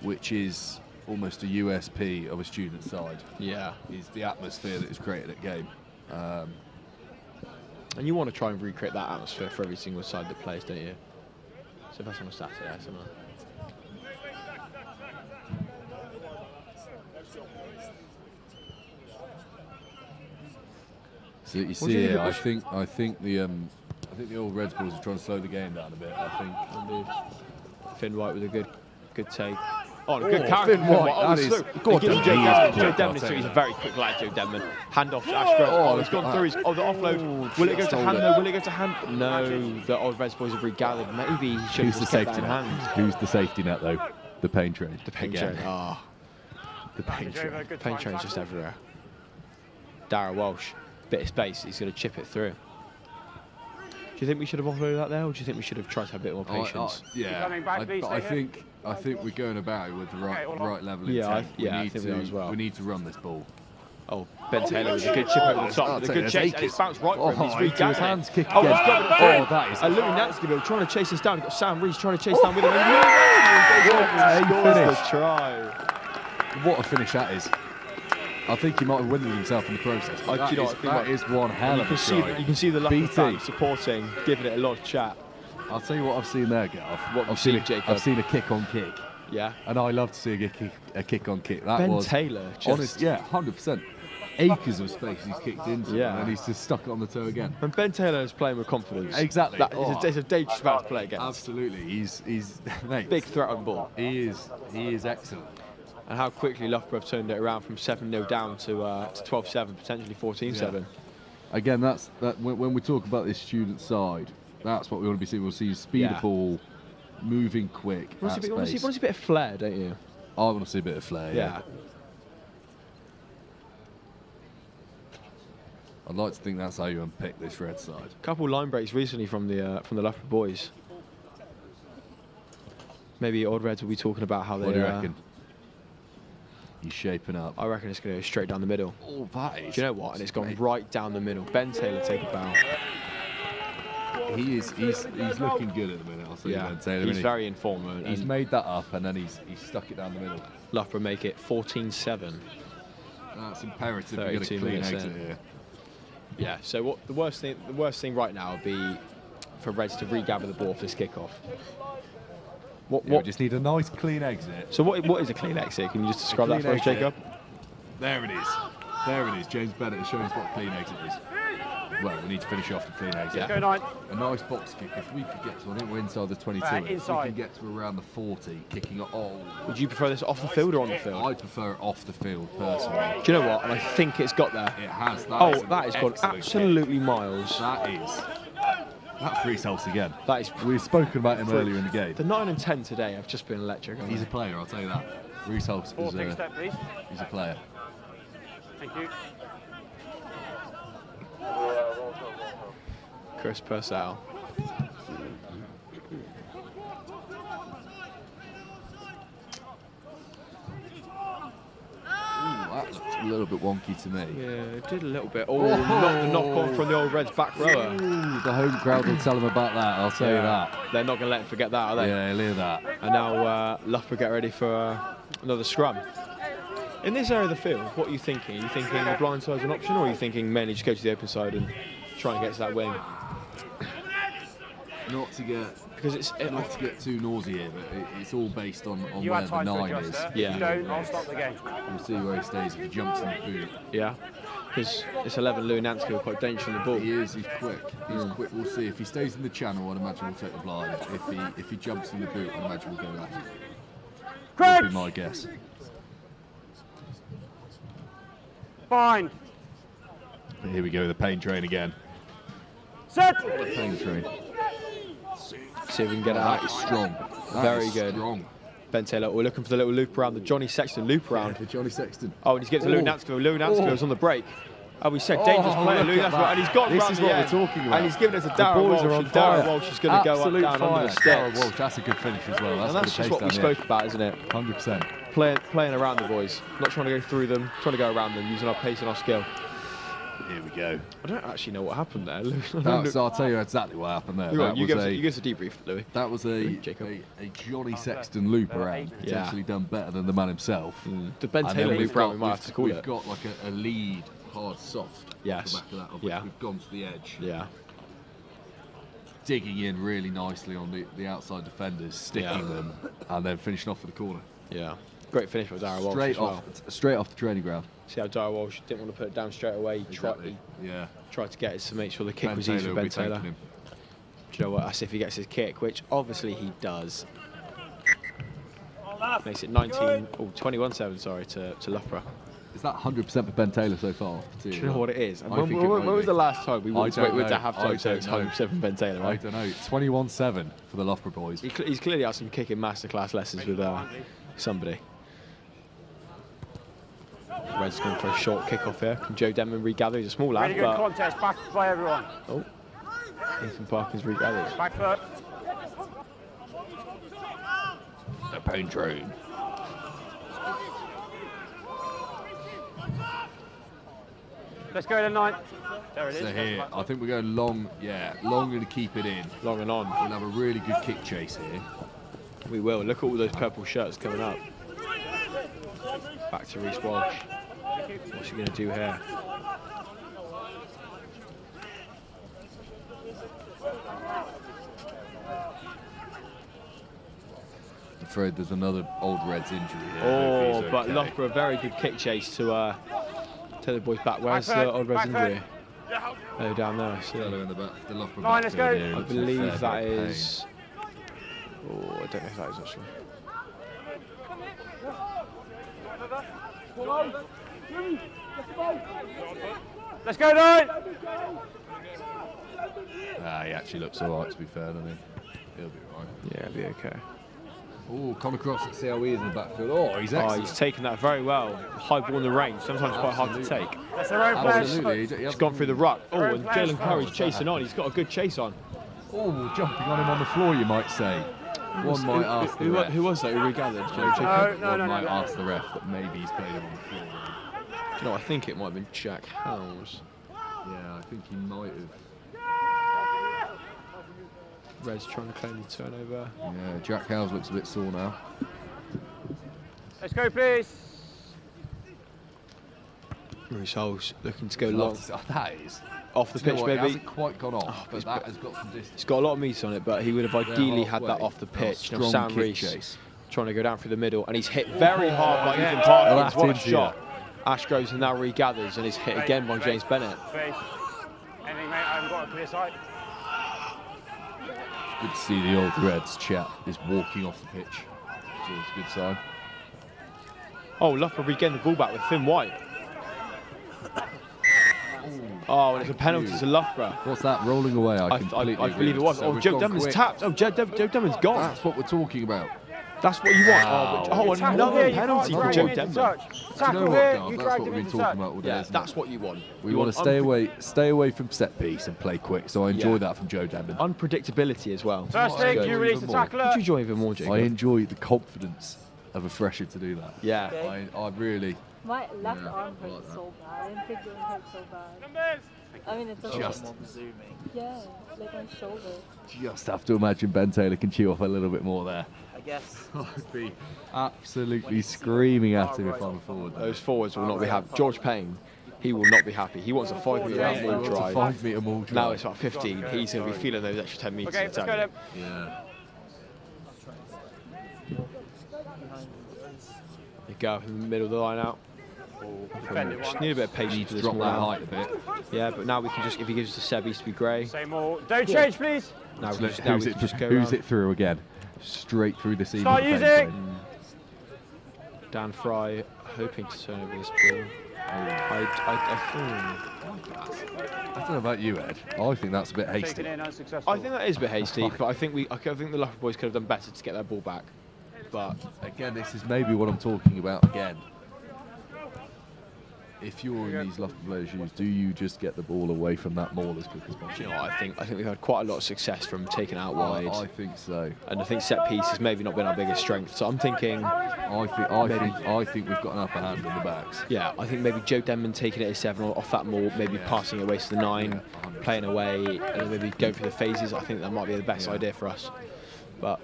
which is almost a USP of a student side. Yeah, is the atmosphere that is created at game. And you want to try and recreate that atmosphere for every single side that plays, don't you? So that's on a Saturday, similar. So you see here, I think the Old Reds boys are trying to slow the game down a bit. I think. Finn White with a good take. Oh, a good carry. Finn White. That is. Joe Denman. He's a very quick lad, Joe Denman. Hand off to Ashgrove. Oh, he's gone through. The offload. Will it go to hand? No. Will it go to hand? No. The Old Reds boys have regathered. Maybe he should have just kept that in hand. Who's the safety net though? The pain train. The pain train. Ah. The pain train. Pain train's just everywhere. Darragh Walsh. Bit of space. He's going to chip it through. Do you think we should have offloaded that there, or do you think we should have tried to have a bit more patience? I think we're going about it with the right level of intent. I think we are as well. We need to run this ball. Oh, Ben Taylor with a good chip over the top, with a good chase, and it's bounced right for him. He's regathered his hands kick again. That is. And Louis Nanskyville trying to chase us down. You've got Sam Rees trying to chase down with him. Scores the try. What a finish that is. I think he might have winded himself in the process. That is one hell of a try. You can see the Loughborough fans supporting, giving it a lot of chat. I'll tell you what I've seen there, Gav. I've seen a kick on kick. Yeah. And I love to see a kick on kick. That Ben was Taylor. Honest, 100%. Acres of space he's kicked into, and he's just stuck it on the toe again. And Ben Taylor is playing with confidence. Exactly. It's a dangerous about to play against. Absolutely. He's mate, big threat on ball. He is excellent. And how quickly Loughborough have turned it around from 7-0 down to 12-7, potentially 14-7. Yeah. Again, when we talk about this student side, that's what we want to be seeing. We'll see speed of ball, moving quick. You want to see a bit of flair, don't you? I want to see a bit of flair. Yeah. I'd like to think that's how you unpick this red side. A couple of line breaks recently from the Loughborough boys. Maybe Old Reds will be talking about how they. What do you reckon? He's shaping up. I reckon it's going to go straight down the middle. Oh, that is. Do you know what? And it's gone right down the middle. Ben Taylor take a bow. He is. He's looking good at the minute. I'll say that. Taylor, he's very in form. He's made that up, and then he's stuck it down the middle. Loughborough make it 14-7. That's imperative. We get a clean exit here. Yeah. So what the worst thing right now would be for Reds to regather the ball for this kickoff. We just need a nice clean exit. So what is a clean exit? Can you just describe that for us, Jacob? There it is. There it is. James Bennett is showing us what a clean exit is. Well, we need to finish off the clean exit. Go 9. A nice box kick. If we could get to, I think we're inside the 22. If we can get to around the 40, kicking it all. Would you prefer this off the field or on the field? I prefer it off the field, personally. Do you know what? And I think it's got there. It has. That has gone absolutely miles. That is. That's Reece Hulse again. That is. We've spoken about him earlier in the game. The 9 and 10 today have just been electric. He's a player, I'll tell you that. Reece Hulse is he's a player. Thank you. Chris Purcell. That looked a little bit wonky to me. Yeah, it did a little bit. Oh, not the knock on from the Old Reds back rower. Ooh, the home crowd will tell him about that, I'll tell you that. They're not going to let him forget that, are they? Yeah, he'll hear that. And now Loughborough get ready for another scrum. In this area of the field, what are you thinking? Are you thinking a blind side is an option, or are you thinking mainly just go to the open side and try and get to that wing? Not to get not to get too noisy here, but it's all based on where the 9 is. Yeah. If you don't, I'll stop the game. We'll see where he stays if he jumps in the boot. Yeah. Because it's 11 Louis Nanski are quite dangerous on the ball. He is. He's quick. He's quick. We'll see if he stays in the channel. I'd imagine we'll take the blind. If he jumps in the boot, I'd imagine we'll go left. That would be my guess. Fine. Here we go. The pain train again. Set. Pain train. See if we can get out. That is strong. Very good. Strong. Ben Taylor, we're looking for the little loop around, the Johnny Sexton loop around. The Johnny Sexton. Oh, and he's getting to Louis Nanskiville. Louis Nanskiville's on the break. Oh, we said dangerous player, Louis Nanskiville, and he's gone This round is the what end. we're talking about. And he's given it to Darren Walsh, and Darren Walsh is going to go up down under the steps. Darren Walsh, that's a good finish as well. And that's just what we spoke about, isn't it? 100%. Playing around the boys, not trying to go through them, trying to go around them, using our pace and our skill. Here we go. I don't actually know what happened there. I'll tell you exactly what happened there. You give us a debrief, Louis. That was a Johnny Sexton loop around. It's actually done better than the man himself. The Ben Taylor loop around, we might have to call it. We've got like a lead, hard, soft. Yes. Off the back of that, we've gone to the edge. Yeah. Digging in really nicely on the outside defenders, sticking them, and then finishing off for the corner. Yeah. Great finish by Darren Walsh. Straight off the training ground. See how Darren Walsh didn't want to put it down straight away. He tried to get it to make sure the kick was easy for Ben Taylor. Do you know what? That's if he gets his kick, which obviously he does. Makes it 21-7, sorry, to Loughborough. Is that 100% for Ben Taylor so far? Do you know what it is? When was the last time we went to half-time saying it's 100% for Ben Taylor? Right? I don't know. 21-7 for the Loughborough boys. He's clearly had some kicking masterclass lessons with somebody. Red's going for a short kick-off here. Can Joe Denman regather? He's a small lad, really good contest. Back play, everyone. Oh, Ethan Parkins regathers. Back foot. The pain train. Let's go to 9. There it is. So here, I think we're going long. Yeah, long and keep it in. Long and on. We'll have a really good kick chase here. We will. Look at all those purple shirts coming up. Back to Reece Walsh. What's he going to do here? I'm afraid there's another Old Reds injury here. Oh, but Loughborough, a very good kick chase to take the boys back. Where's the Old Reds injury? Oh, down there. So in the back. The Loughborough back. Let's go. I believe that is. Oh, I don't know if that is actually. Let's go, 9. He actually looks all right, to be fair, doesn't he? He'll be all right. Yeah, he'll be okay. Oh, Connor Cross, let's see how he is in the backfield. Oh, he's excellent. He's taken that very well. High ball in the range, sometimes quite hard to take. That's the right Absolutely. He's gone through the ruck. Oh, and Jalen Curry's chasing on. He's got a good chase on. Oh, jumping on him on the floor, you might say. One might ask the ref. Who was that who regathered? One might ask the ref that maybe he's played him on the floor. Do you know, I think it might have been Jack Howes. Yeah, I think he might have. Reds trying to claim the turnover. Yeah, Jack Howes looks a bit sore now. Let's go, please. Reece Holes looking to go long. That is Off the pitch, It maybe. hasn't quite gone off, but that has got some distance. It's got a lot of meat on it, but he would have ideally had that off the pitch. Now Sam Reece trying to go down through the middle, and he's hit very hard by Ethan Parkins. What a shot. Ashgroves and now regathers and is hit again by James Bennett. Anything, mate? I haven't got a clear sight. It's good to see the Old Reds chap is walking off the pitch. It's always a good sign. Oh, Loughborough regained the ball back with Finn White. Oh, and it's a penalty to Loughborough. What's that? Rolling away, I believe it was. Oh, Joe Denman's tapped. Oh, Joe Denman's gone. That's what we're talking about. That's what you want. Oh, another penalty for Joe Denman. Do you know what, Garth? That's what we've been talking about all day. Yeah, that's what you want. We want to stay away from set piece and play quick. So I enjoy that from Joe Denman. Unpredictability as well. First thing, you release the tackler. What do you enjoy even more, Jacob? I enjoy the confidence of a fresher to do that. Yeah. I really. My left arm hurts so bad. I didn't think it would hurt so bad. I mean, it's okay. Yeah, like my shoulder. Just have to imagine Ben Taylor can chew off a little bit more there. I guess. I'd be absolutely screaming at him if I'm forward. Those forwards will not be happy. George Payne, he will not be happy. He wants a 5 metre maul drive. 5 metre maul drive. Now it's about 15. He's going to be feeling those extra 10 metres. Okay, let's go then. Yeah. You go up in the middle of the line out. Just need a bit of patience for this drop that now. height a bit. Yeah, but now we can just, if he gives us to Seb, he's to be grey. Say more. Don't change, please. Now we just go who's around. it through again? Straight through the seam. Start using. Dan Fry hoping to turn over this ball. I don't know about you, Ed. I think that's a bit hasty. I think that is a bit hasty, but I think the Loughborough boys could have done better to get their ball back. But again, this is maybe what I'm talking about again. If you're in these Loughborough players' shoes, do you just get the ball away from that maul as quick as possible? You know, I think we've had quite a lot of success from taking out wide. I think so. And I think set piece has maybe not been our biggest strength. So I'm thinking. I think we've got an upper hand in the backs. Yeah, I think maybe Joe Denman taking it as 7 off that maul, maybe passing it away to the 9, playing away, and then maybe going through the phases. I think that might be the best idea for us. But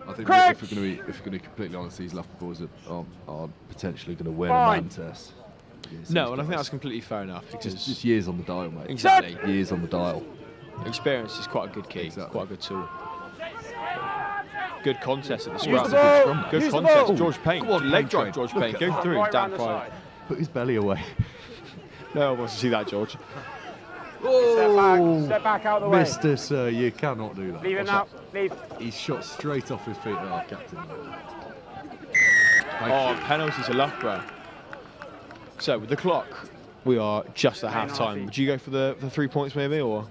I think if we're going to be completely honest, these Loughborough boys are potentially going to win a man test. No, and I think that's completely fair enough because just years on the dial, mate. Exactly. Years on the dial. Experience is quite a good key, quite a good tool. Good contest at the Use scrum. the ball. Good Use the contest. ball. George Payne. Leg drive, George Payne. Go through. Right Dan round the Fry. side. Put his belly away. No one wants to see that, George. Step back out of the way. Mr. Sir, you cannot do that. Leave it now. Leave. He's shot straight off his feet. Oh, captain. Penalty to Loughborough. So with the clock, we are just at half time. Would you go for the 3 points maybe, or?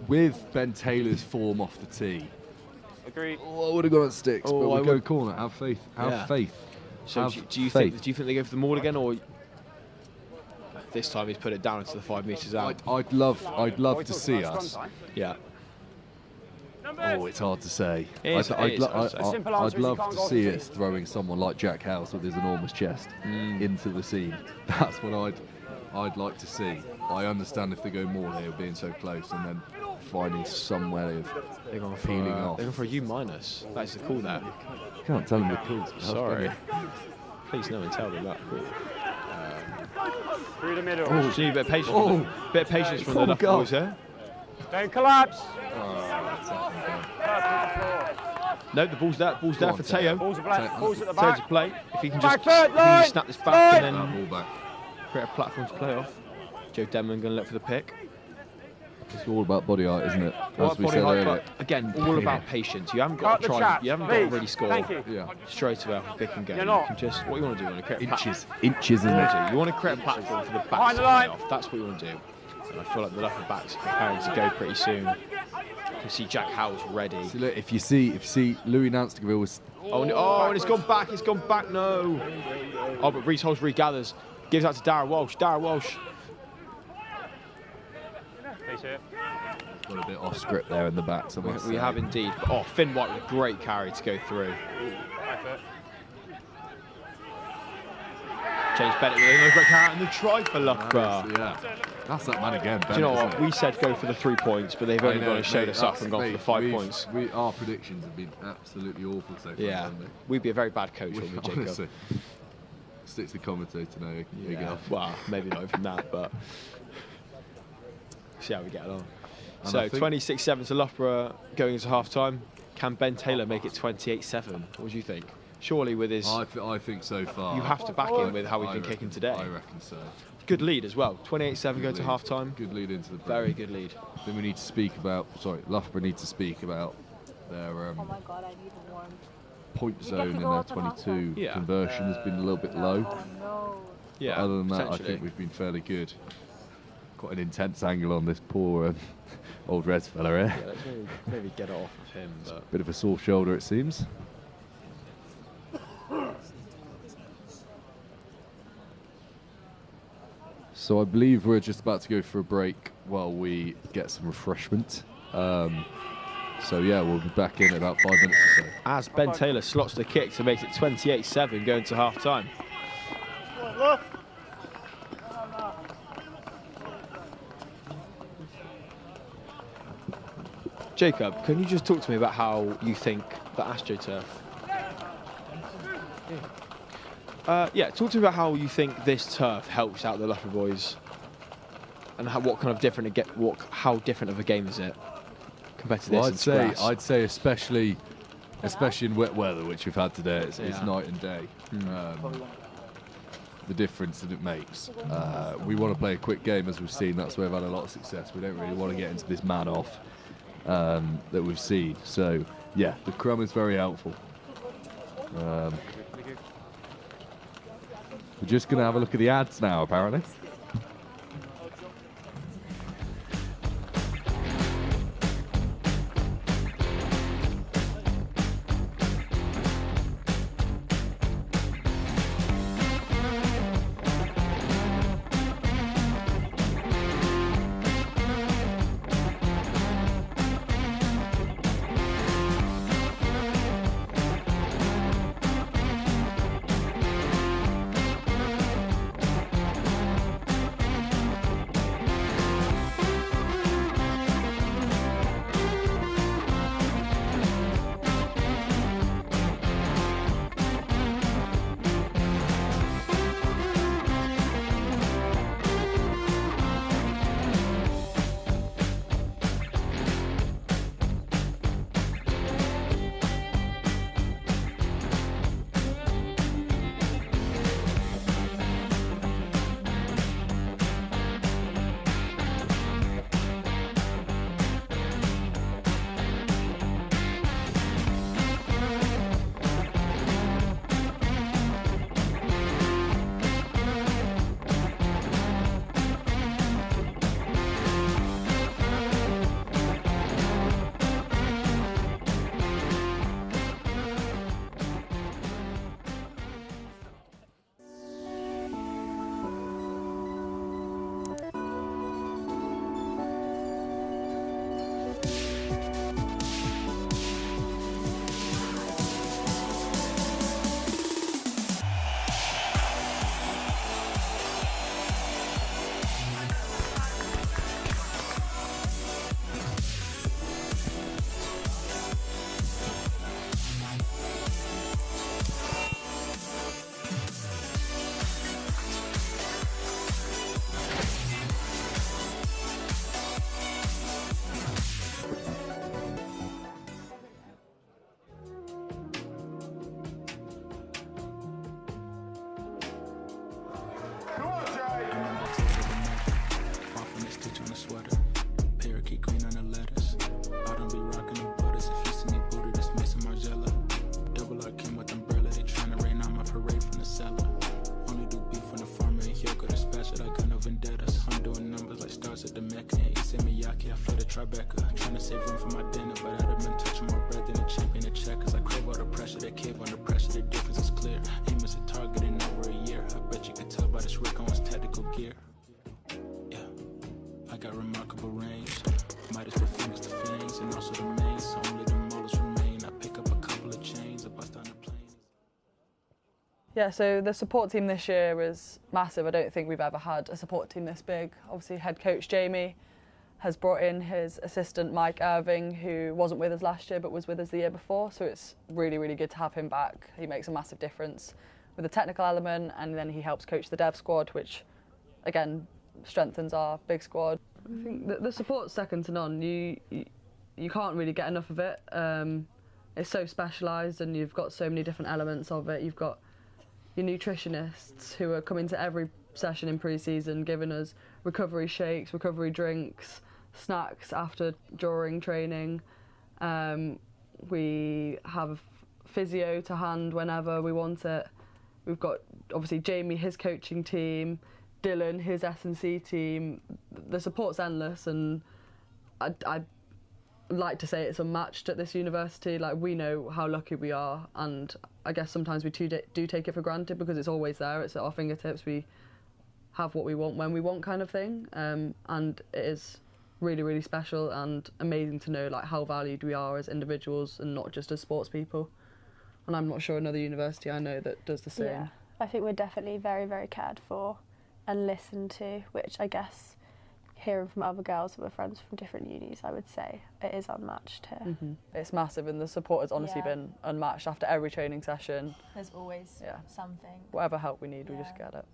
With Ben Taylor's form off the tee. Agree. Oh, I would have gone at sticks, but we'll go corner. Have faith. Have faith. So do you think they go for the maul again, or this time he's put it down into the 5 metres out? I'd love to see us. Yeah. Oh, it's hard to say. I'd love to see us throwing someone like Jack Howes with his enormous chest into the seam. That's what I'd like to see. I understand if they go more there, being so close, and then finding some way of peeling off. They're going for a U-. That's the call there. You can't tell them the calls. Sorry. Please no one tell them that. Through the middle. Oh, so you need a bit of patience. Bit of patience from the Loughborough boys here. Don't collapse. No, the ball's there. Ball's there for Teo. Balls at the Teo's back. to play. If he can Back just foot, line, snap this back and Ball then back. create a platform to play off. Joe Denman going to look for the pick. It's all about body height, isn't it? Well, As we said height, earlier. but again, all about patience. You haven't got to try. You haven't got to really score Yeah. straight away off a pick and go. You're You not. can just what you want to do. You want to create Inches, isn't it? You want to create a platform for the back Behind to the play line. off. That's what you want to do. And I feel like the Loughborough backs are preparing to go pretty soon. You can see Jack Howes ready. So look, if you see Louis Nansterville was. And it's gone back. It's gone back. No. Oh, but Reece Holes regathers. Gives out to Darren Walsh. Darren Walsh. Got a bit off script there in the back. We have indeed. Oh, Finn White with a great carry to go through. James Bennett with another great carry and the try for Loughborough. That's that man again, Ben. Do you know what? We said go for the 3 points, but they've only gone and showed us up and gone for the 5 points. Our predictions have been absolutely awful so far. Yeah, we'd be a very bad coach, wouldn't we, Jacob? Honestly. Stick to the commentator now. Yeah. Well, maybe not even that, but see how we get along. And so 26-7 to Loughborough going into half-time. Can Ben Taylor make it 28-7? What do you think? Surely with his... I think so far. You have to back him with how he's been kicking today. I reckon so. Good lead as well. 28-7 going to half-time. Good lead into the break. Very good lead. Then we need to speak about... Sorry, Loughborough need to speak about their oh my God, I need one. point zone in their 22 conversion has been a little bit low. Oh no. Yeah, but other than that, I think we've been fairly good. Quite an intense angle on this poor old Reds fella here. Yeah, let's maybe get it off of him. But Bit of a sore shoulder, it seems. So I believe we're just about to go for a break while we get some refreshment. So yeah, we'll be back in about 5 minutes or so. as Ben Taylor slots the kick to make it 28-7 going to half-time. Jacob, can you just talk to me about how you think the AstroTurf... yeah, talk to me about how you think this turf helps out the Loughborough boys, and what kind of different how different of a game is it compared to this? Well, I'd say especially in wet weather, which we've had today, it's night and day. The difference that it makes. We want to play a quick game, as we've seen. That's where we've had a lot of success. We don't really want to get into this man off that we've seen. So yeah, the crumb is very helpful. We're just going to have a look at the ads now, apparently. Yeah, so the support team this year is massive. I don't think we've ever had a support team this big. Obviously, head coach Jamie has brought in his assistant Mike Irving, who wasn't with us last year but was with us the year before, so it's really, really good to have him back. He makes a massive difference with the technical element, and then he helps coach the dev squad, which again strengthens our big squad. I think the support's second to none. You can't really get enough of it. It's so specialised, and you've got so many different elements of it. You've got your nutritionists who are coming to every session in pre-season, giving us recovery shakes, recovery drinks, snacks after, during training. We have physio to hand whenever we want it. We've got obviously Jamie, his coaching team, Dylan, his S&C team. The support's endless, and I like to say it's unmatched at this university. Like, we know how lucky we are, and I guess sometimes we do take it for granted because it's always there, it's at our fingertips. We have what we want when we want, kind of thing, and it is really, really special and amazing to know like how valued we are as individuals and not just as sports people. And I'm not sure another university I know that does the same. Yeah, I think we're definitely very, very cared for and listened to, which I guess, hearing from other girls that were friends from different unis, I would say it is unmatched here. It's massive, and the support has honestly been unmatched after every training session. There's always something. Whatever help we need, we just get it.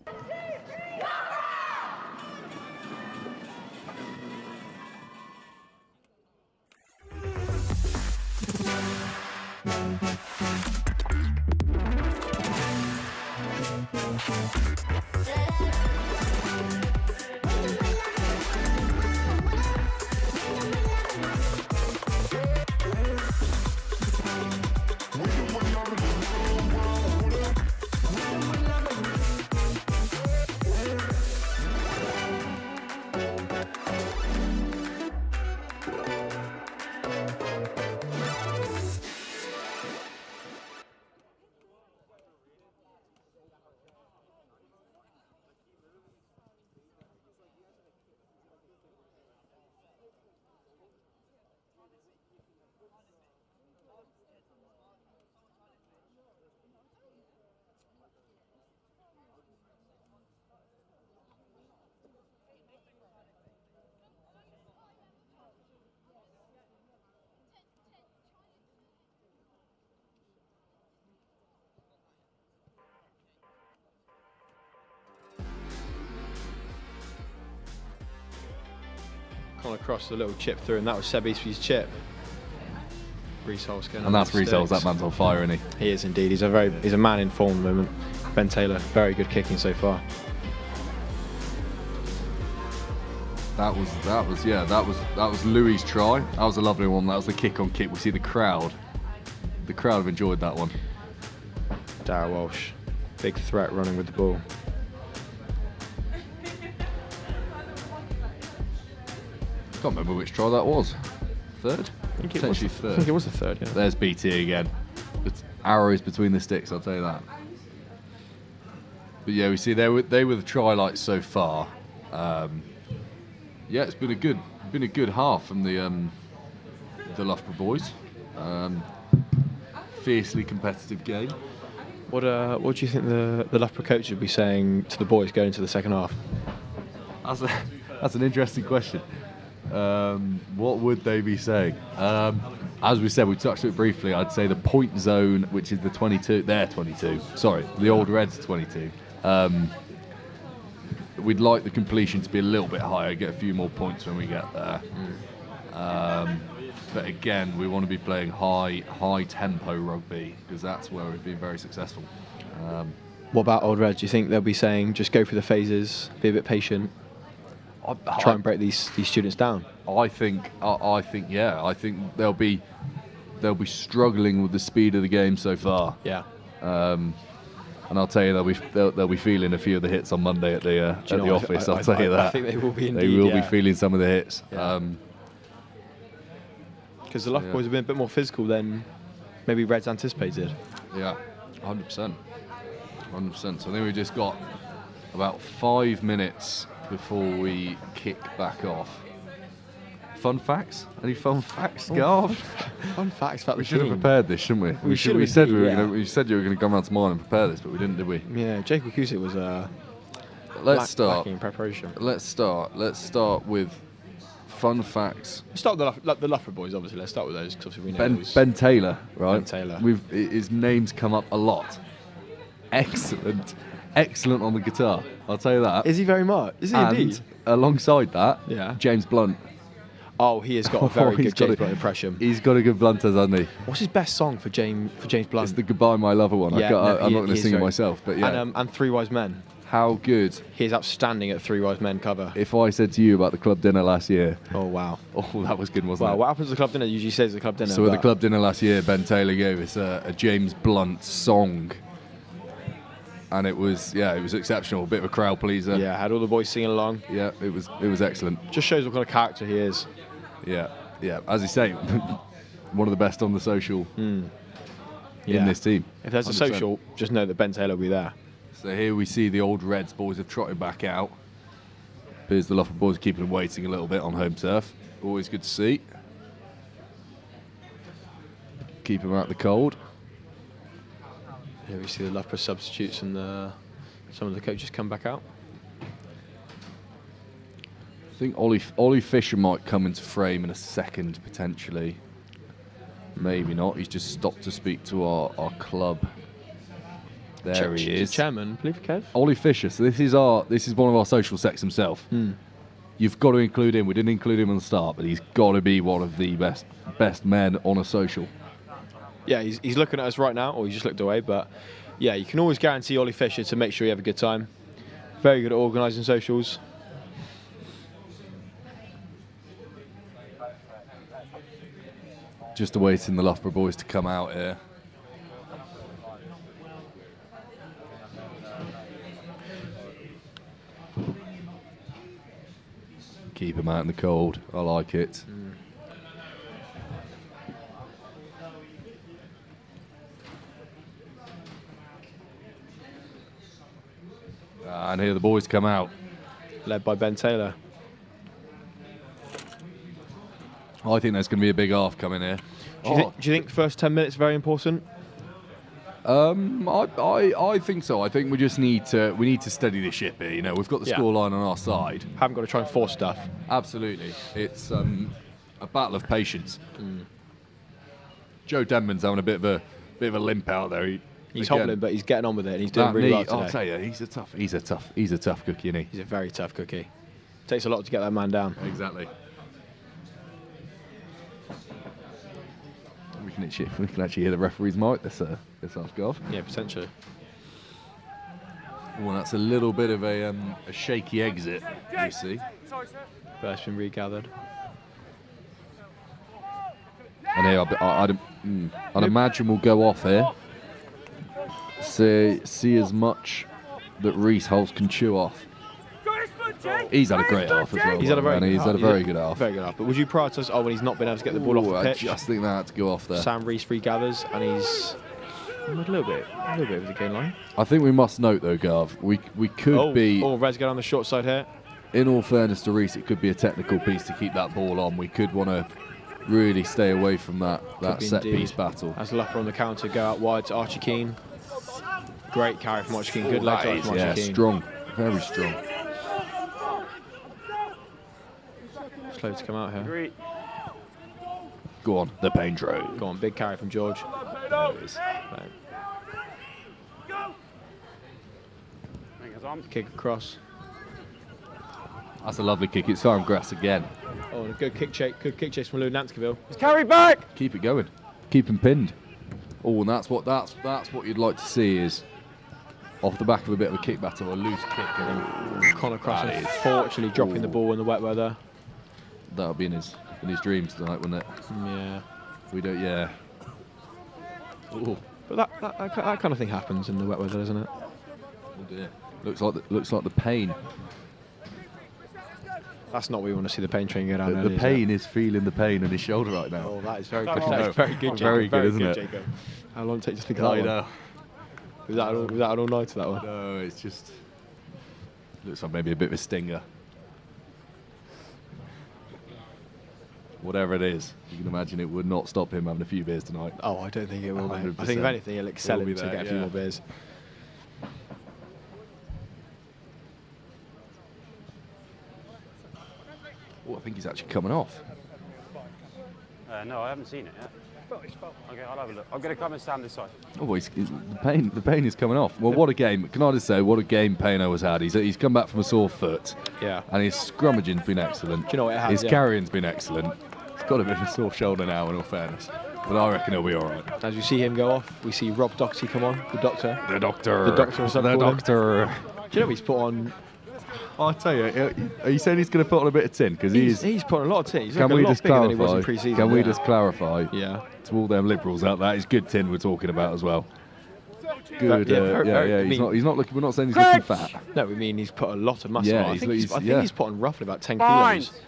Gone across the little chip through, and that was Seb Eastby's chip. Reece Holt's going. And that's Reece Holt's, that man's on fire, isn't he? He is indeed. He's a man in form at the moment. Ben Taylor, very good kicking so far. That was Louis' try. That was a lovely one. That was the kick on kick. We see the crowd. The crowd have enjoyed that one. Darragh Walsh, big threat running with the ball. I can't remember which try that was. Third? I think it was the third, yeah. There's BT again. It's arrows between the sticks, I'll tell you that. But yeah, we see they were the try lights so far. Yeah, it's been a good half from the Loughborough boys. Fiercely competitive game. What do you think the Loughborough coach would be saying to the boys going into the second half? That's an interesting question. What would they be saying? As we said, we touched it briefly. I'd say the point zone, which is the 22, their 22. Sorry, the Old Reds 22. We'd like the completion to be a little bit higher, get a few more points when we get there. But again, we want to be playing high tempo rugby because that's where we've been very successful. What about Old Reds? Do you think they'll be saying just go through the phases, be a bit patient? Try and break these students down. I think they'll be struggling with the speed of the game so far. Yeah. And I'll tell you they'll be feeling a few of the hits on Monday at the office. I'll tell you that. I think they will be indeed. They will be feeling some of the hits. Because the Loughborough boys have been a bit more physical than maybe Reds anticipated. Yeah, 100%. 100%. So I think we've just got about 5 minutes before we kick back off. fun facts? Any fun facts, Garv? Fun facts about We the should have team. prepared this, shouldn't we? We should have said indeed, we were yeah. going to. You said you were going to come round to mine and prepare this, but we didn't, did we? Yeah, Jacob Cusick was Let's start. lacking in preparation. Let's start with fun facts. Let's start with the Loughborough boys, obviously. Let's start with those, because obviously we know those. Ben Taylor, right? Ben Taylor. His name's come up a lot. Excellent on the guitar. I'll tell you that. Is he very much? Is he and indeed? Alongside that, Yeah. James Blunt. Oh, he has got a very He's good got James a- Blunt impression. He's got a good Blunters, hasn't he? What's his best song for James Blunt? It's the Goodbye My Lover one. Yeah, I'm not going he to is sing it very- myself, but yeah. And Three Wise Men. How good. He is outstanding at Three Wise Men cover. If I said to you about the club dinner last year. Oh, wow. Oh, that was good, wasn't Well, it? what happens at the club dinner usually says the club dinner. So at the but- club dinner last year, Ben Taylor gave us a James Blunt song. And it was exceptional. A bit of a crowd pleaser. Yeah, had all the boys singing along. Yeah, it was excellent. Just shows what kind of character he is. Yeah. As you say, one of the best on the social in this team. If there's a 100%. social, just know that Ben Taylor will be there. So here we see the Old Reds boys have trotted back out. Here's the Loughborough boys keeping them waiting a little bit on home turf. Always good to see. Keep them out the cold. Here we see the Loughborough substitutes and some of the coaches come back out. I think Ollie Fisher might come into frame in a second, potentially. Maybe not. He's just stopped to speak to our club. There he is. Chairman, I believe, Kev. Ollie Fisher. So this is one of our social secs himself. You've got to include him. We didn't include him on the start, but he's got to be one of the best men on a social. Yeah, he's looking at us right now, or he just looked away. But yeah, you can always guarantee Ollie Fisher to make sure you have a good time. Very good at organising socials. Just awaiting the Loughborough boys to come out here. Keep them out in the cold. I like it. And here the boys come out. Led by Ben Taylor. I think there's going to be a big half coming here. Do you think first 10 minutes are very important? I think so. I think we just need to steady the ship here. You know, we've got the scoreline on our side. Haven't got to try and force stuff. Absolutely, it's a battle of patience. Joe Denman's having a bit of a limp out there. He's hobbling, but he's getting on with it, and he's doing really well today. I'll tell you, he's a tough cookie, isn't he? He's a very tough cookie. Takes a lot to get that man down. Exactly. We can actually hear the referee's mic this half, Gov. Yeah, potentially. Well, that's a little bit of a shaky exit, you see. First been regathered. And here, I'd imagine we'll go off here. See as much that Reese Holtz can chew off. He's had a great half as well. He's had a very good half. Very good half. But would you prioritise? Oh, when he's not been able to get the ball off the pitch. I just think that had to go off there. Sam Reese regathers, and he's a little bit over the gain line. I think we must note though, Gav, we could be. Oh, Red's going on the short side here. In all fairness to Reese, it could be a technical piece to keep that ball on. We could want to really stay away from that set piece battle. As Loughborough on the counter go out wide to Archie Keane. Great carry from Archie Keane. Good leg drive from Archie Keane. Strong, very strong. Slow to come out here. Go on, the pain drove. Go on, big carry from George. There it is. Kick across. That's a lovely kick. It's found grass again. Oh, and a good kick chase from Lou Nanskerville. It's carried back. Keep it going. Keep him pinned. Oh, and that's what you'd like to see is off the back of a bit of a kick battle, a loose kick. And Connor Cross, unfortunately dropping the ball in the wet weather. That'll be in his dreams tonight, wouldn't it? Yeah. We don't. Yeah. Ooh. But that kind of thing happens in the wet weather, doesn't it? Oh dear. Looks like the pain. That's not what we want to see the pain train go down. The pain is feeling the pain in his shoulder right now. Oh, that is very good. That is very good, Jacob. Very good, isn't it? Jacob. How long did it take to think of I that know. one? Was that an all-nighter, that one? No, it's just looks like maybe a bit of a stinger. whatever it is, you can imagine it would not stop him having a few beers tonight. Oh, I don't think it will, mate. I think, 100%. if anything, he'll excel He'll be to there, get a few more beers. Oh, I think he's actually coming off. No, I haven't seen it yet. Okay, I'll have a look. I'm going to come and stand this side. Oh, the pain is coming off. Well, what a game. Can I just say, what a game Payno has had. He's come back from a sore foot. Yeah. And his scrummaging's been excellent. Do you know what it has? His carrying's been excellent. He's got a bit of a sore shoulder now, in all fairness. But I reckon he'll be all right. As you see him go off, we see Rob Doherty come on, the doctor. The doctor. The doctor. The doctor. Do you know what he's put on? I tell you, are you saying he's going to put on a bit of tin? Because he's put on a lot of tin. He's can looking we a lot just bigger than he was clarify? in pre-season. Can we just clarify? Yeah. To all them liberals out there, it's good tin we're talking about as well. Good. He's not looking. We're not saying he's looking fat. No, we mean he's put a lot of muscle Yeah, on. I think he's put on roughly about 10 Fine. kilos.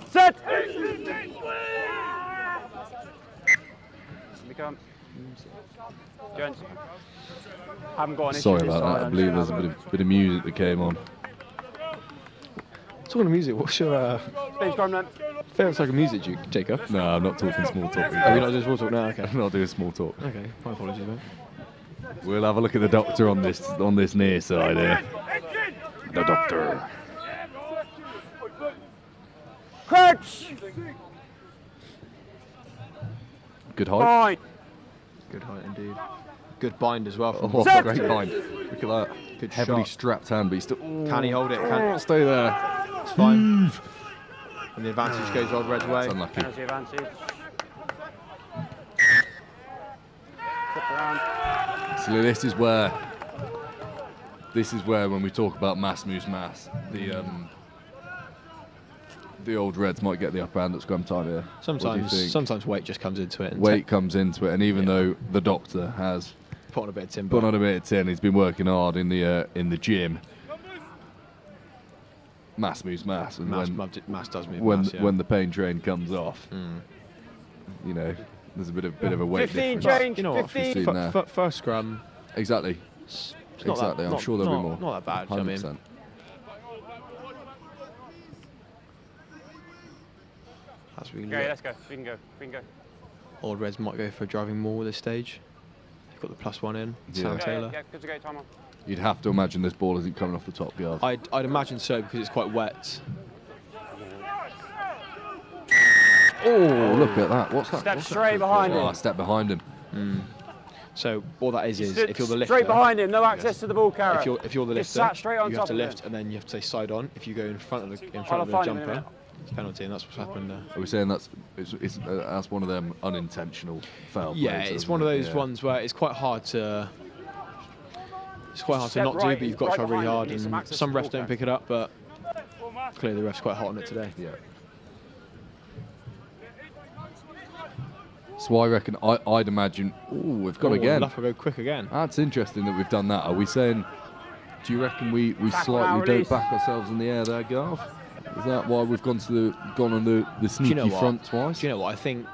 Set! Become. Gents. Haven't got an issue Sorry this about that. side. I believe there's a bit of music that came on. Talking of music, what's your favourite type of music, Jacob? No, I'm not talking small talk. Are we not doing small talk now? Okay. I'm not doing small talk. Okay, my apologies, mate. We'll have a look at the doctor on this near side here. The doctor. Crouch! Good height. Fine. Good height indeed. Good bind as well. From Oh, the great bind. Look at that. Good Heavily shot. strapped hand, but he's still. Can he hold it? Can Stay there. It's fine. And the advantage goes Old Red's way. It's unlucky. Penalty advantage. Flip around. So this is where when we talk about mass moves mass, the Old Reds might get the upper hand at scrum time here. Sometimes weight just comes into it. And Weight comes into it, and even though the doctor has put on a bit of tin, put on a bit of tin, he's been working hard in the gym. Mass moves mass, and mass does move when mass, yeah. when the pain train comes off, you know, there's a bit of a weight 15 difference. change. You know what? 15. First scrum. Exactly. It's not Exactly. that, I'm sure there'll be more. Not that bad. 100%. I mean. As we Okay, let's go. We can go. Old Reds might go for a driving maul at this stage. They've got the +1 in. Yeah. Sam Taylor. Yeah, good to go, time on. You'd have to imagine this ball isn't coming off the top guard. I'd imagine so because it's quite wet. Oh, look at that. What's that? Step straight behind him. Oh, step behind him. So all that is if you're the lifter. Straight behind him, no access to the ball carrier. If you're the Just lifter, sat straight on you top have to of lift him. and then you have to say side on. If you go in front of the I'll jumper, find him in a minute. it's penalty, and that's what's happened there. Are we saying that's one of them unintentional foul plays? Yeah, it's one of those ones where it's quite hard to. It's quite hard to not do, but you've got to try really hard. And some refs don't pick it up, but clearly the ref's quite hot on it today. Yeah. So I reckon I'd imagine. Oh, we've got again. Loughborough go quick again. That's interesting that we've done that. Are we saying? Do you reckon we slightly don't back ourselves in the air there, Garth? Is that why we've gone on the sneaky front twice? Do you know what I think?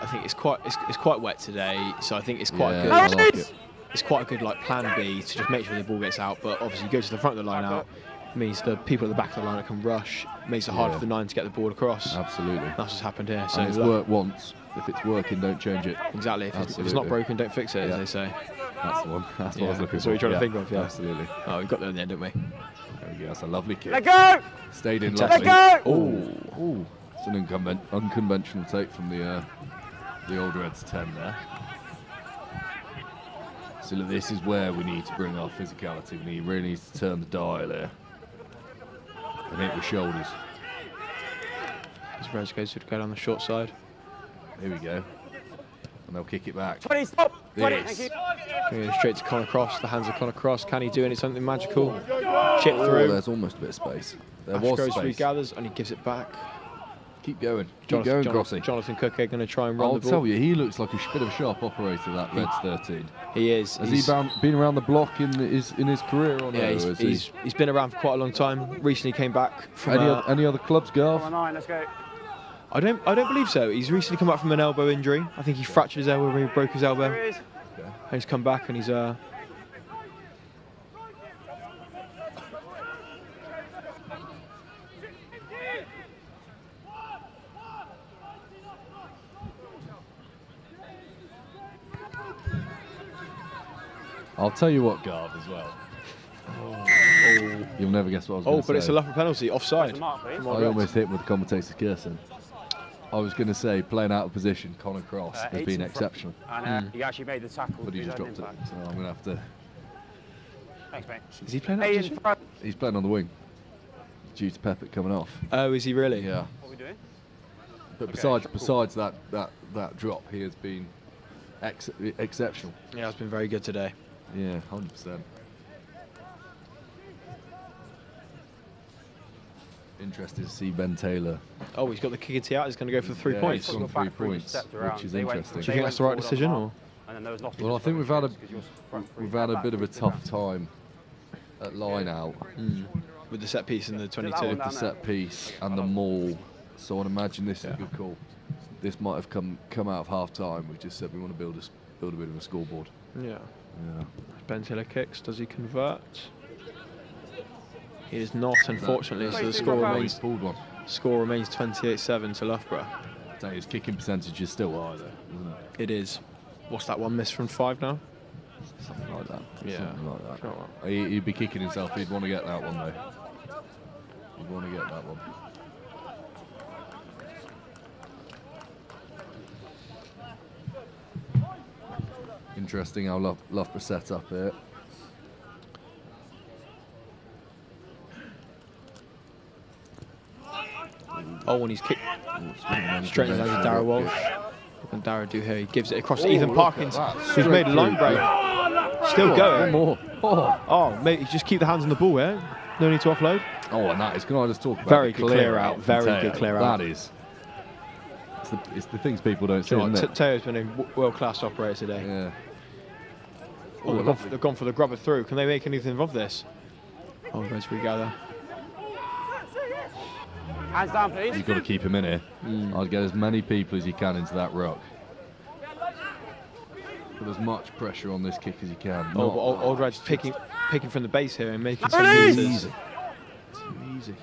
I think it's quite wet today, so I think it's quite good. I like it. It's quite a good plan B to just make sure the ball gets out. But obviously, you go to the front of the line out means the people at the back of the line can rush. Makes it hard for the 9 to get the ball across. Absolutely. That's what's happened here. So And it's worked once. If it's working, don't change it. Exactly. If it's not broken, don't fix it, as they say. That's the one. That's what I was looking for. So you're trying to think of, yeah. Absolutely. Oh, we got there in the end, didn't we? There we go. That's a lovely kick. Let go! Stayed in Fantastic. lovely. Oh, it's an unconventional take from the Old Reds 10 there. So look, this is where we need to bring our physicality. We really need to turn the dial here and hit with shoulders. As Reds goes to go down the short side. Here we go. And they'll kick it back. 20, stop! 20, This. thank you. Going straight to Connor Cross. The hands of Connor Cross. Can he do something magical? Chip Oh, through. there's almost a bit of space. There Ash was goes space. regathers and he gives it back. Keep going. Keep going, Crossy. Jonathan Cook going to try and run I'll the ball. tell you, he looks like a bit of a sharp operator, that Reds 13. He is. Has he been around the block in his career or no? Yeah, he's been around for quite a long time. Recently came back from any other clubs, Garth? 9, let's go. I don't believe so. He's recently come back from an elbow injury. I think he fractured his elbow when he broke his elbow. There he is. And he's come back and he's I'll tell you what, Garv, as well. You'll never guess what I was going to say. But it's a Loughborough penalty, offside. I almost hit him with the commentator's cursing. I was going to say, playing out of position, Connor Cross has been exceptional. And he actually made the tackle. But he just dropped it, so I'm going to have to... Thanks, mate. Is he playing out of position? He's playing on the wing, due to Peppert coming off. Oh, is he really? Yeah. What are we doing? But besides that drop, he has been exceptional. Yeah, it's been very good today. Yeah, 100%. Interested to see Ben Taylor. Oh, he's got the kick tee out. He's going to go for the 3 points. He's on 3 points, which is interesting. Do you think that's the right decision, or? Well, I think we've had a bit of a tough time at line out with the set piece and the 22. With the set piece and the maul. So I'd imagine this is a good call. This might have come out of half time. We just said we want to build a bit of a scoreboard. Yeah. Ben Taylor kicks. Does he convert? He is not, unfortunately. So the score remains. Score remains 28-7 to Loughborough. I tell you, his kicking percentage is still high, though, isn't it? It is. What's that one miss from 5 now? Something like that. Yeah. Something like that. He'd be kicking himself. He'd want to get that one, though. He'd want to get that one. Interesting how Loughborough set up here. Oh, and he's kicked straight in the nose of Darragh Walsh. What can Darragh do here? He gives it across to Ethan Parkins, who's made a line break. Still going. One more. Oh, mate, you just keep the hands on the ball here. No need to offload. Oh, and that is. Can I just talk about very good clear out? Very good clear out. That is. It's the things people don't see. Teo's been a world-class operator today. Yeah. Oh, they've gone for the grubber through. Can they make anything of this? Oh, let's regather. Hands down, please. You've got to keep him in here. I'd get as many people as you can into that ruck. Put as much pressure on this kick as you can. Oh, but Old Red's picking from the base here and making some pieces. Too easy.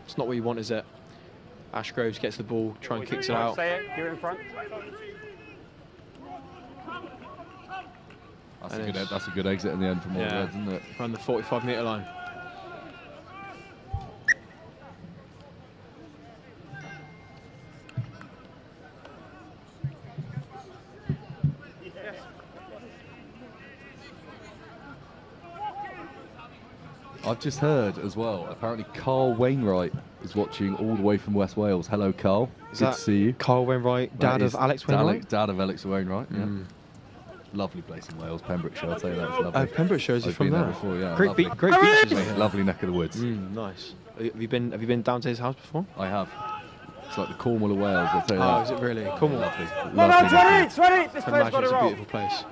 It's not what you want, is it? Ashgroves gets the ball, kicks it out. Say it. You're in front. That's a good exit in the end from Old Reds, isn't it? Around the 45-metre line. I've just heard as well, apparently Carl Wainwright is watching all the way from West Wales. Hello, Carl. Good to see you. Carl Wainwright, dad of Alex Wainwright? Dad of Alex Wainwright, yeah. Lovely place in Wales, Pembrokeshire, I'll tell you that. It's lovely. Oh, Pembrokeshire, is he from there? Before, yeah. Great beaches here. Lovely neck of the woods. Nice. Have you been down to his house before? I have. It's like the Cornwall of Wales, I'll tell you that. Oh, is it really? Cornwall. Lovely. No, 20! This I imagine it's a beautiful place.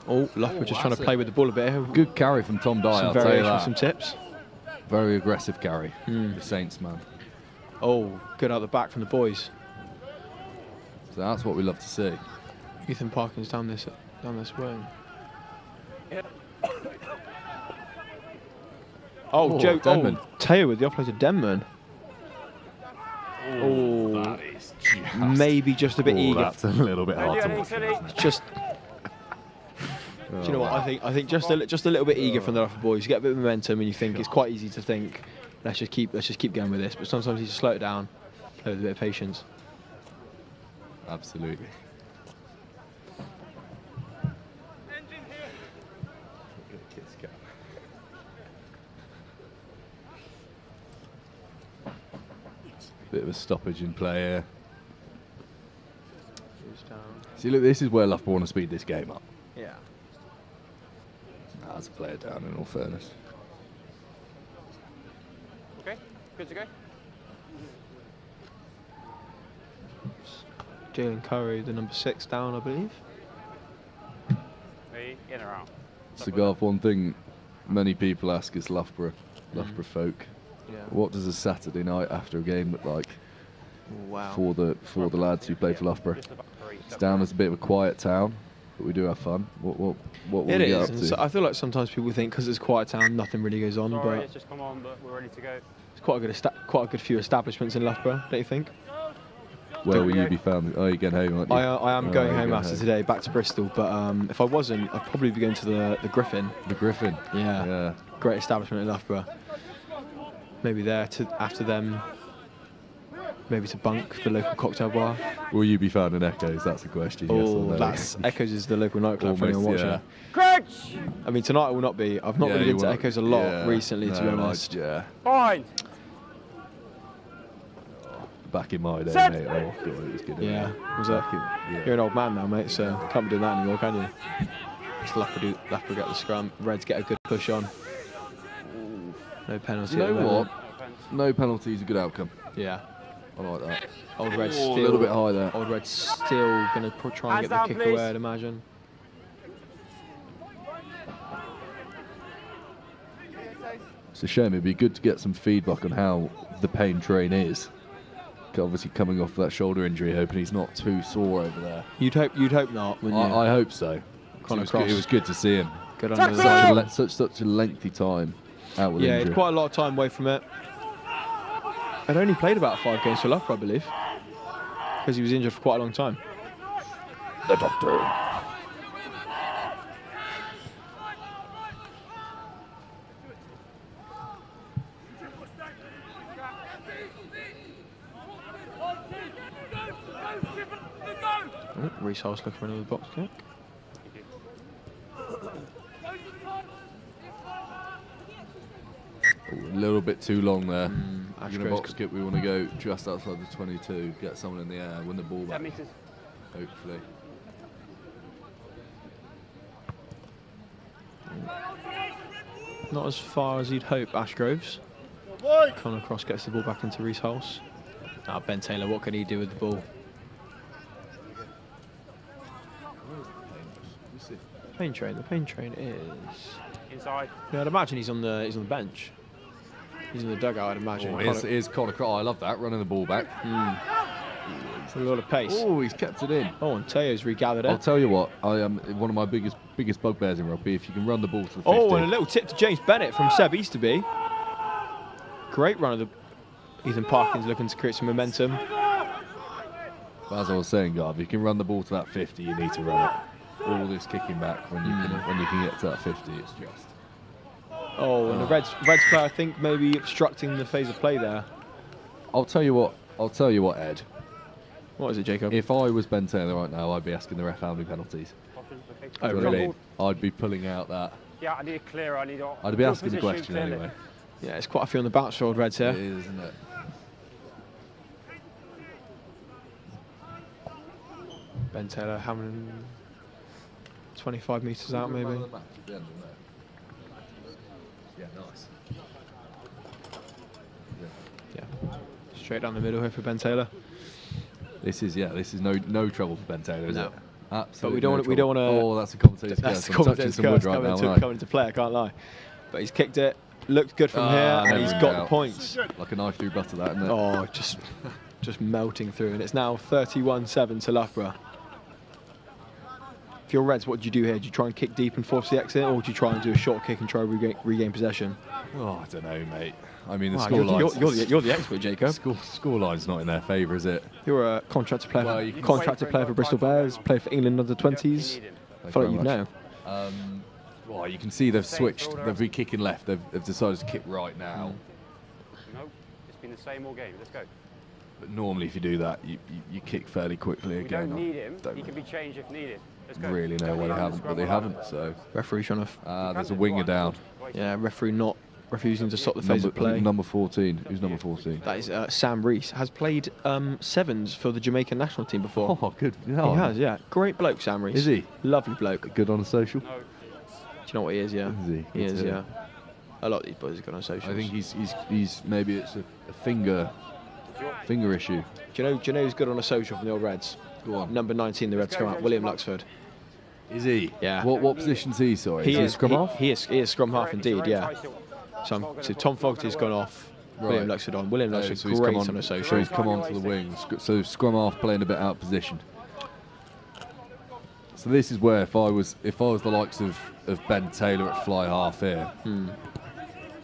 Oh, Loughborough just trying to play with the ball a bit here. Good carry from Tom Dyer, I'll tell you that. Some tips. Very aggressive carry, the Saints man. Oh, good out the back from the boys. So that's what we love to see. Ethan Parkins down this wing. Oh, Joe Denman. Teo with the offload to Denman. Oh, that is maybe just a bit eager. That's a little bit hard to watch. Just. Do you know what? I think just a little bit eager from the Loughborough boys. You get a bit of momentum, and you think it's quite easy to think, let's just keep going with this. But sometimes you just slow it down, play with a bit of patience. Absolutely. Bit of a stoppage in play here. See, look, this is where Loughborough want to speed this game up. Yeah. That's a player down, in all fairness. Okay, good to go. Jalen Curry, the number 6 down, I believe. In or out? So, Garth, one thing many people ask is Loughborough folk. Yeah. What does a Saturday night after a game look like wow. for the lads who play for Loughborough? It's down as a bit of a quiet town, but we do have fun. What will we get up to? So I feel like sometimes people think because it's a quiet town, nothing really goes on. Sorry, but it's just come on, but we're ready to go. It's quite a good few establishments in Loughborough, don't you think? Where will you be found? Oh, you're going home, aren't you? I am going home after today, back to Bristol. But if I wasn't, I'd probably be going to the Griffin. The Griffin? Yeah. Great establishment in Loughborough. Maybe there after them. Maybe to bunk the local cocktail bar. Will you be found in Echoes? That's the question. Oh, yes or no? that's Echoes is the local nightclub for anyone watching. Yeah. Coach! I mean, tonight I will not be. I've not really been to Echoes a lot recently, to be honest. Fine. Back in my day, Set. mate. Oh, God, it was good. Yeah. You're an old man now, mate, so can't be doing that anymore, can you? Just Loughborough get the scrum. Reds get a good push on. No penalty. You know what? No penalty is a good outcome. Yeah. I like that. Old Red's still a little bit high there. Old Red's still going to try and get the kick away, I'd imagine. It's a shame. It'd be good to get some feedback on how the pain train is. Obviously, coming off that shoulder injury, hoping he's not too sore over there. You'd hope not. Wouldn't you? I hope so. It was good to see him. Good under the such a lengthy time out with injury. injury. Yeah, quite a lot of time away from it. I'd only played about 5 games for Loughborough, I believe, because he was injured for quite a long time. The doctor. Reece House looking for another box kick. A little bit too long there. In a box kick, we want to go just outside the 22, get someone in the air, win the ball back. Hopefully. Not as far as you'd hope, Ashgroves. Connor Cross gets the ball back into Reece House. Ben Taylor, what can he do with the ball? The pain train is inside. Yeah, I'd imagine he's on the bench. He's in the dugout, I'd imagine. Oh, here's Connor Cross. I love that, running the ball back. A lot of pace. Oh, he's kept it in. Oh, and Teo's regathered it. I'll tell you what, I am one of my biggest bugbears in rugby. If you can run the ball to the 50. Oh, and a little tip to James Bennett from Seb Easterby. Great run of the Ethan Parkins, looking to create some momentum. But as I was saying, Gav, if you can run the ball to that 50, you need to run it. All this kicking back when you can get to that 50, it's just. Oh, and the Reds player, I think, maybe obstructing the phase of play there. I'll tell you what, Ed. What is it, Jacob? If I was Ben Taylor right now, I'd be asking the ref how many penalties. Oh, really? I'd be pulling out that. Yeah, I need a clear. I'd be asking the question anyway. Yeah, it's quite a few on the bounce for Old Reds here. It is, isn't it? Ben Taylor, how many? 25 metres out, maybe. Yeah, nice. Yeah. Straight down the middle here for Ben Taylor. This is no trouble for Ben Taylor, is it? Absolutely. But we don't want to. Oh, that's a commentator's curse. I'm touching some wood right now, coming into play. I can't lie. But he's kicked it. Looked good from here, and he's got the points. Like a knife through butter, that, isn't it? Oh, just melting through, and it's now 31-7 to Loughborough. If you're Reds, what do you do here? Do you try and kick deep and force the exit, or do you try and do a short kick and try to regain possession? Oh, I don't know, mate. I mean, the scoreline. You're the expert, Jacob. Scoreline's not in their favour, is it? You're a contracted player. Contracted player for Bristol Bears. Play for England under 20s. I feel like you know. Well, you can see they've switched. They've been kicking left. They've decided to kick right now. No, it's been the same all game. Let's go. But normally, if you do that, you kick fairly quickly again. We don't need him. He can be changed if needed. Let's go. Really know why they haven't, but they haven't. So referee trying to. There's a winger down. Yeah, referee not refusing to stop the phase of play. Number 14. Who's number 14? That is Sam Reese. Has played sevens for the Jamaican national team before. Oh, good. Yeah, he has. Yeah, great bloke, Sam Reese. Is he? Lovely bloke. Good on a social. No. Do you know what he is? Yeah. Is he? He is. Yeah. A lot of these boys are good on socials. I think he's maybe it's a finger issue. Do you know who's good on a social from the Old Reds? Go on. Number 19, the Reds come out. William Luxford. Is he? Yeah. What position's he? Sorry. He is scrum half. He is scrum half indeed. Yeah. So Tom Fogarty's gone off. Right. William Luxford on. William Luxford so he's great come on a social. So he's come on to the wings. So scrum half playing a bit out of position. So this is where if I was the likes of Ben Taylor at fly half here,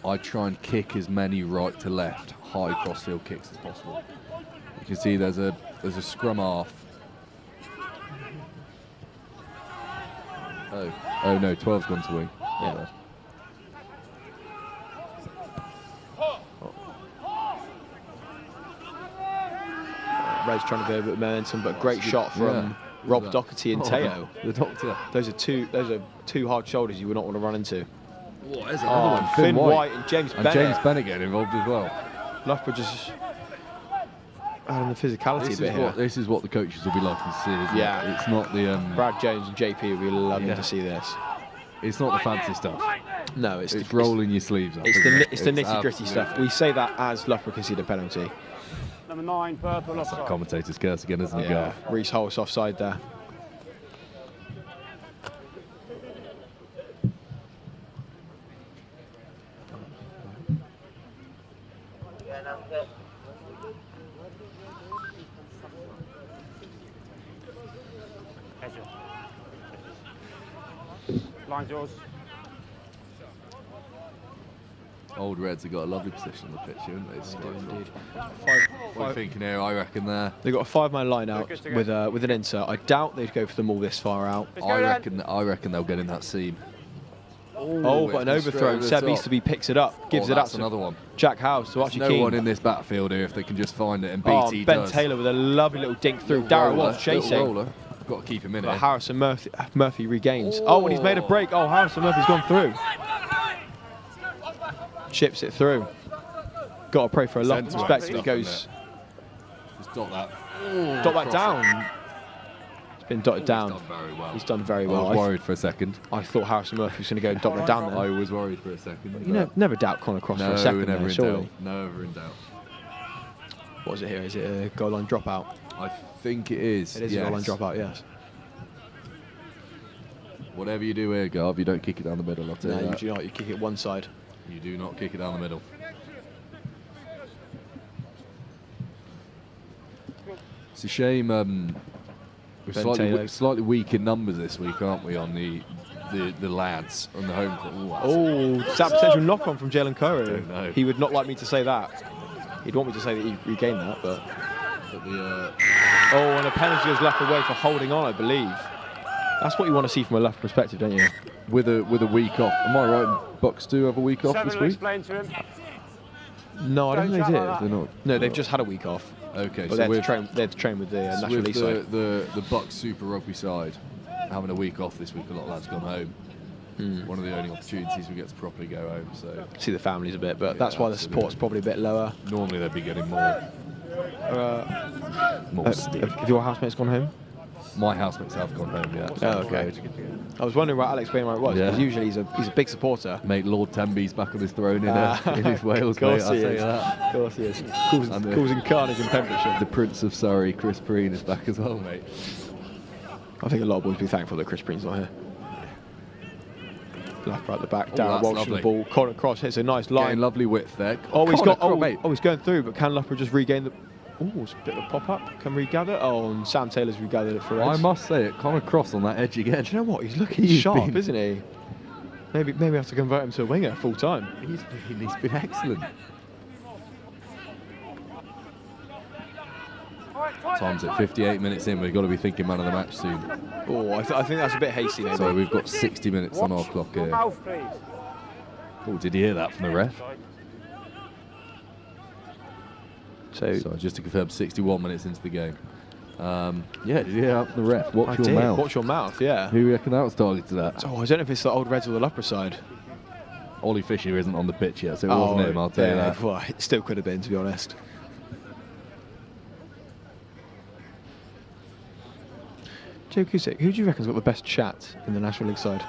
I'd try and kick as many right to left high crossfield kicks as possible. You can see there's a scrum half. Oh no, 12's gone to wing. Yeah. Red's trying to go a bit of momentum, but great shot from Rob Doherty and Teo. The doctor. Those are two hard shoulders you would not want to run into. Oh, there's another one. Finn White and James Bennett. James Bennett getting involved as well. Loughborough just adding the physicality a bit here. This is what the coaches will be liking to see, isn't it? It's not the... Brad Jones and JP will be loving to see this. It's not the fancy stuff. No, it's rolling your sleeves up. It's the nitty-gritty stuff. We say that as Loughborough conceded a penalty. Number 9, purple offside. That's commentator's curse again, isn't it? Yeah, Reece Holt's offside there. Line's yours. Old Reds have got a lovely position on the pitch, haven't they? Indeed. What are you thinking here? I reckon there. They've got a 5-man line out with an insert. I doubt they'd go for them all this far out. I reckon they'll get in that seam. Oh, but an overthrow. Seb Easterby picks it up, gives it up to another one. Jack House to Archie There's Keane. No one in this battlefield here if they can just find it, and BT Ben does. Taylor with a lovely little dink through. Darren was chasing. Got to keep him in But here. Harrison Murphy regains. Oh, and he's made a break. Oh, Harrison Murphy's gone through. Chips it through. Got to pray for a lot of perspective. It goes. Just dot that. Dot that down. It's been dotted down. He's done very well. I was worried for a second. I thought Harrison Murphy was going to go and dot that down there. I was worried for a second. You never doubt Connor Cross for a second never there, in surely. doubt. Never in doubt. What is it here? Is it a goal line dropout? I think it is. It is a goal line dropout, yes. Whatever you do here, Garv, you don't kick it down the middle. I'll tell you that. No, you do not. You kick it one side. You do not kick it down the middle. It's a shame we're slightly weak in numbers this week, aren't we, on the lads on the home court. Oh, is that potential knock-on from Jalen Curry? He would not like me to say that. He'd want me to say that he regained that, but oh, and a penalty was left away for holding on, I believe. That's what you want to see from a left perspective, don't you? With a week off. Am I right? Bucks do have a week off this week? Explain to him. No, I don't think they did. They're not. No, they've just had a week off. Okay, but so they had to train with the National League side. The Bucks Super Rugby side having a week off this week. A lot of lads gone home. One of the only opportunities we get to properly go home. So see the families a bit, but that's why the support's probably a bit lower. Normally they'd be getting more. Have your housemates gone home? My housemates have gone home, yeah. Oh, okay. I was wondering why Alex Bainwright was, because usually he's a big supporter. Mate, Lord Tenby's back on his throne in his Wales, mate, I'll tell you that. Of course he is. Causing carnage in Pembrokeshire. The Prince of Surrey, Chris Preen, is back as well, mate. I think a lot of boys will be thankful that Chris Preen's not here. Loughborough at the back, Darren Walsh on the ball. Connor Cross hits a nice line. Getting lovely width there. Oh, he's going through, but can Loughborough just regain the... Oh, it's a bit of a pop-up. Can regather? Oh, and Sam Taylor's regathered it for us. I must say it. Connor Cross on that edge again. Do you know what? He's looking sharp, isn't he? Maybe I have to convert him to a winger full time. He's been excellent. Time's at 58 minutes in. We've got to be thinking man of the match soon. Oh, I think that's a bit hasty, maybe. So we've got 60 minutes on our clock here. Oh, did you hear that from the ref? So just to confirm, 61 minutes into the game. Yeah, did you hear that from the ref? Watch your mouth. Watch your mouth, yeah. Who reckon that was targeted at? Oh, I don't know if it's the Old Reds or the Loughborough side. Ollie Fisher isn't on the pitch yet, so it wasn't him, I'll tell you that. Well, it still could have been, to be honest. Joe Cusick, who do you reckon's got the best chat in the National League side?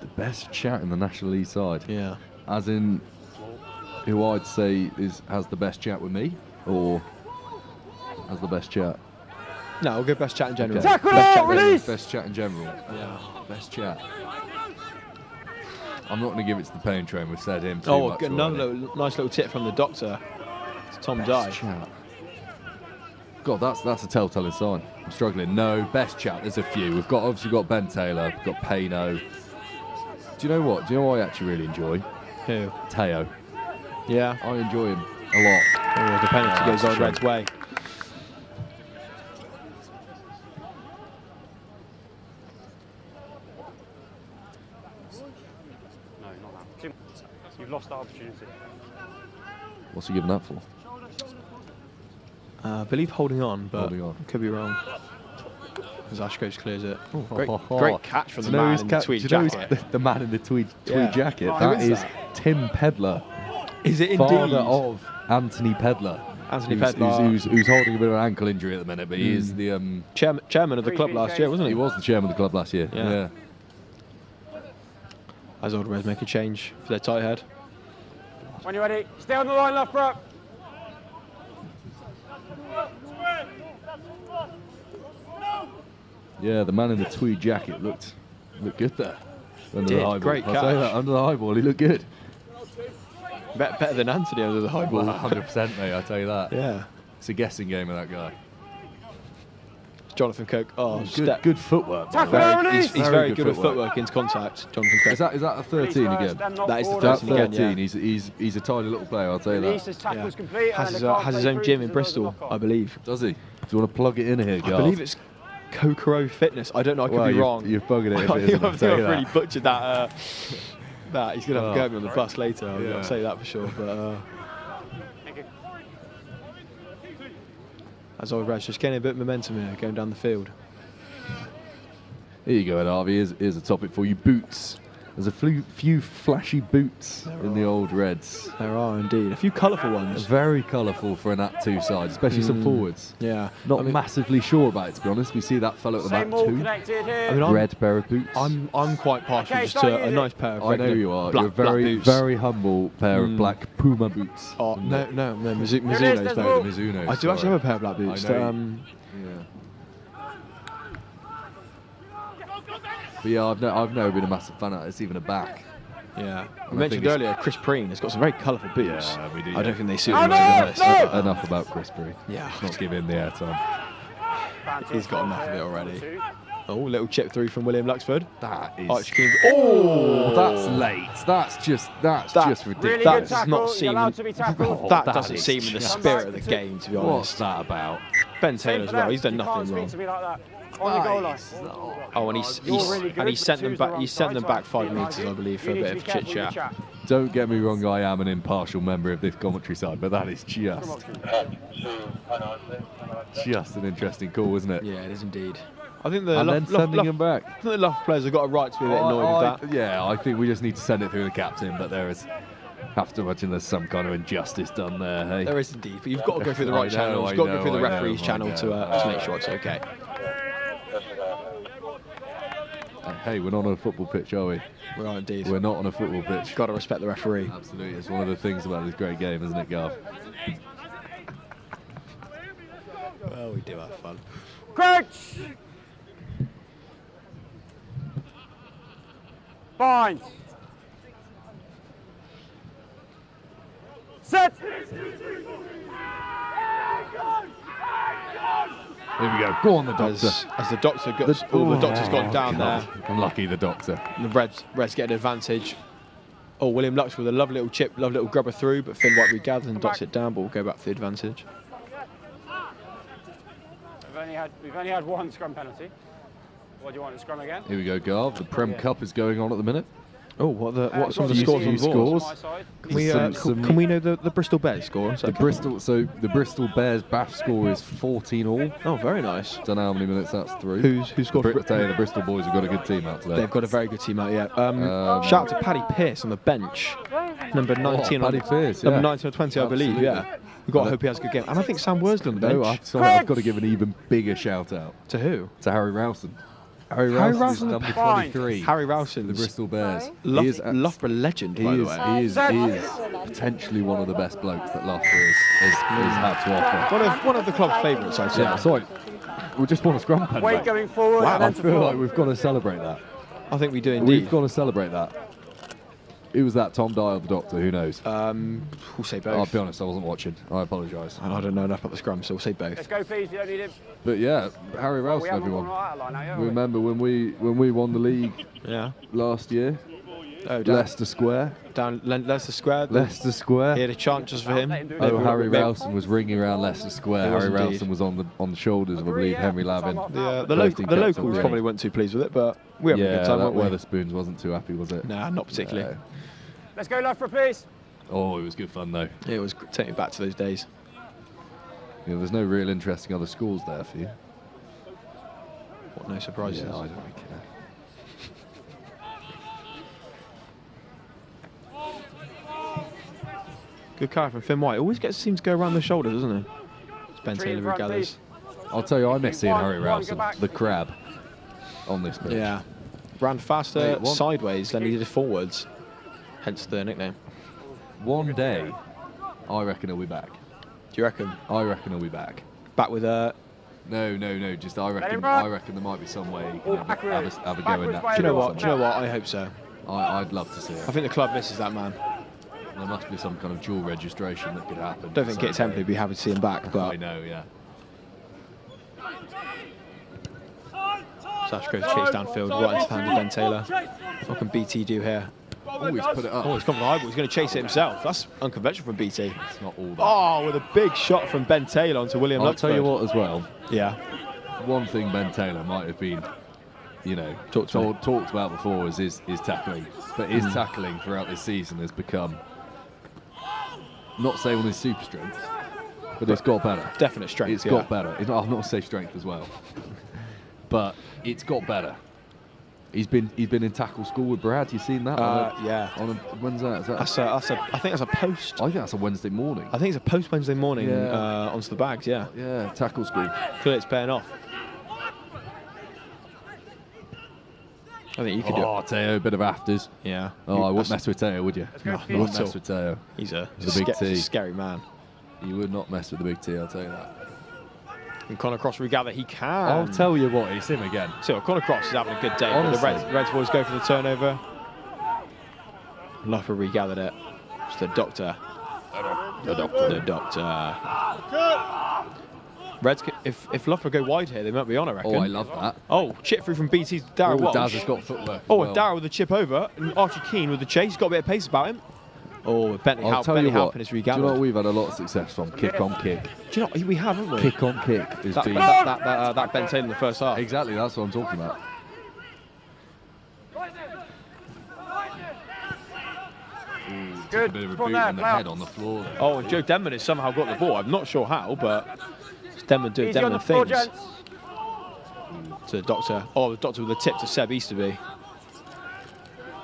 The best chat in the National League side? Yeah. As in, who I'd say has the best chat with me, or has the best chat? No, we'll go best chat in general. Okay. Best chat in general. Yeah. Best chat. I'm not going to give it to the pain train. We've said him too much. Another nice little tip from the doctor. It's Tom Dye. Chat. God, that's a telltale sign. I'm struggling. No, best chat. There's a few. We've obviously got Ben Taylor. We've got Payno. Do you know what? Do you know what I actually really enjoy? Who? Teo. Yeah. I enjoy him a lot. Oh, the penalty goes Old Red's way. start opportunity. What's he giving that for? I believe holding on, but could be wrong. As Ashcoach clears it. Ooh, great catch from the man in the tweed jacket. The man in the tweed jacket. Who That is is Tim Pedler. Is it Father indeed? of Anthony Pedler. Anthony Pedler. Who's holding a bit of an ankle injury at the minute, but he is the chairman of the club last year, wasn't he? He was the chairman of the club last year. Yeah. As Old Reds make a change for their tight head. When you're ready, stay on the line, Loughborough. Yeah, the man in the tweed jacket looked good there. Under the high ball. Great catch. I'll say that, under the high ball, he looked good. Better than Anthony under the high ball. 100%, mate, I'll tell you that. Yeah. It's a guessing game with that guy. Jonathan Cook. Oh, good footwork. He's very good at footwork into contact. Jonathan Cook. Is that a 13 again? That is the 13 again. Yeah. He's a tiny little player, I'll tell you that. Has his own gym in Bristol, I believe. Does he? Do you want to plug it in here, Garth? I believe it's Kokoro Fitness. I don't know. I could be wrong. You're bugging it. I think I've really butchered that. That he's gonna have to go at me on the bus later. I'll say that for sure. But as Old Reds just getting a bit of momentum here, going down the field. Here you go, Ed Harvey. Here's a topic for you. Boots. There's a few flashy boots in the Old Reds. There are indeed. A few colourful ones. Very colourful for an Nat 2 side, especially some forwards. Yeah. Not massively sure about it, to be honest. We see that fellow at the Nat 2. Red pair of boots. I'm quite partial just to a nice pair of I know you are. Black, You're a boots. very humble pair of black Puma boots. Oh, no, Mizuno's though. The Mizuno's. I do actually have a pair of black boots. But yeah, I've never been a massive fan of it. It's even a back. Yeah. We mentioned earlier Chris Preen has got some very colourful boots. Yeah, we do. I don't think they suit him, to be honest. Enough about Chris Preen. Yeah. Let's not give him the airtime. He's got enough of it already. Oh, little chip through from William Luxford. That is. Oh, that's late. That's just ridiculous. Really that good does tackle. not seem. that doesn't seem in the spirit of the game, to be honest. What's that about? Ben Taylor as well. He's done nothing wrong. On the goal line. Oh, and he sent them back. He sent them back 5 metres, I believe, for a bit of chit chat. Don't get me wrong, I am an impartial member of this commentary side, but that is just an interesting call, isn't it? Yeah, it is indeed. I think the sending him back. I think the Luff players have got a right to be a bit annoyed with that. Yeah, I think we just need to send it through the captain, but there is. Have to imagine there's some kind of injustice done there. Hey, there is indeed, but you've got to go through the right channel. You've got to go through the referee's channel to make sure it's okay. Hey, we're not on a football pitch, are we? We are indeed. We're not on a football pitch. Got to respect the referee. Absolutely, it's one of the things about this great game, isn't it, Garth? Well, we do have fun. Crouch! Bind! Set! Here we go. Go on, the doctor. As the doctor got, the doctor's gone down there. Unlucky, the doctor. The Reds get an advantage. Oh, William Lux with a lovely little chip, lovely little grubber through, but Finn White regathers and dots it down, but we'll go back for the advantage. We've only had one scrum penalty. What do you want, a scrum again? Here we go, Garth. The Prem Cup is going on at the minute. Oh, what some of the scores on the board? Can we know the Bristol Bears score? The Bristol Bears BAF score is 14-all. Oh, very nice. Don't know how many minutes that's through. Who scored? The Bristol boys have got a good team out today. They've got a very good team out. Yeah. Shout out to Paddy Pearce on the bench, number 19. Paddy Pearce, number 19 or 20, I believe. Yeah. We've got to hope he has a good game. And I think Sam Worsley on the bench. I've got to give an even bigger shout out. To who? To Harry Rowson. Harry Rowson is number 23. Harry Rowson, the Bristol Bears. Loughborough legend, by the way. He is potentially one of the best blokes that Loughborough has had to offer. One of the club's favourites, I'd say. Yeah, sorry. We just want a scrum pen. Weight going forward. Wow, and I feel like we've got to celebrate that. I think we do indeed. We've got to celebrate that. Who was that? Tom Dye or the Doctor? Who knows? We'll say both. I'll be honest, I wasn't watching. I apologise. And I don't know enough about the scrum, so we'll say both. Let's go, please. You don't need him. But yeah, Harry Rowson, everyone. Remember when we won the league last year? Leicester Square. Down Leicester Square. Leicester Square. He had a chant just for him. Harry Rowson was ringing around Leicester Square. Harry Rowson was on the shoulders of, I believe, Henry Lavin. The locals probably weren't too pleased with it, but we had a good time, weren't we? Weatherspoons wasn't too happy, was it? Nah, not particularly. Let's go, Loughborough, please. Oh, it was good fun though. It was taking me back to those days. Yeah, there's no real interesting other scores there for you. What, no surprises? Yeah, I don't really care. Good carry from Finn White. Always seems to go around the shoulder, doesn't it? It's Ben Taylor who gathers. I'll tell you, I miss seeing Harry Rowson, the crab, on this pitch. Yeah. Ran faster sideways than he did forwards. Hence the nickname. One day, I reckon he'll be back. Do you reckon? I reckon he'll be back. Back with a... No. Just I reckon there might be some way he can have a go in that. Do you know what? I hope so. I'd love to see it. I think the club misses that man. There must be some kind of dual registration that could happen. Don't think Kit Templey would be happy to see him back, but... I know, yeah. Sash goes kicks downfield, right into the hand of Ben Taylor. What can BT do here? Oh, he's put it up. Oh, he's gone for the high ball. He's going to chase it himself. That's unconventional from BT. It's not all that. Oh, with a big shot from Ben Taylor onto William I'll Luxford. tell you what as well. Yeah. One thing Ben Taylor might have been, you know, talked about before is his tackling. But his tackling throughout this season has become, not saying on his super strength, but it's got better. Definite strength, It's got better. I'm not going to say strength as well. But it's got better. He's been in tackle school with Brad. You seen that? Yeah. When's that? I think that's a post. I think that's a Wednesday morning. I think it's a post Wednesday morning onto the bags. Yeah. Yeah, tackle school. Clearly, it's paying off. I think you could do it. Oh, Teo, a bit of afters. Yeah. Oh, I wouldn't mess with Teo, would you? No, you wouldn't mess with Teo. He's a big T. scary man. You would not mess with the big T, I'll tell you that. And Conor Cross regather, he can. I'll tell you what, it's him again. So Conor Cross is having a good day. Honestly. The Reds boys go for the turnover. Loughborough regathered it. It's the Doctor. The Doctor. Reds, if Loughborough go wide here, they might be on, I reckon. Oh, I love that. Oh, chip through from BT's Darryl Walsh. Daz has got footwork. Oh, and Darryl with the chip over. And Archie Keane with the chase. He's got a bit of pace about him. Oh, Bentley Halpin is regathered. Do you know what we've had a lot of success from? Kick on kick. Do you know what we have, haven't we? Kick on kick is that Ben Taylor in the first half. Exactly, that's what I'm talking about. Good. A bit of a boot in the head on the floor. Oh, and Joe Denman has somehow got the ball. I'm not sure how, but it's Denman doing Denman things. To the Doctor. Oh, the Doctor with a tip to Seb Easterby.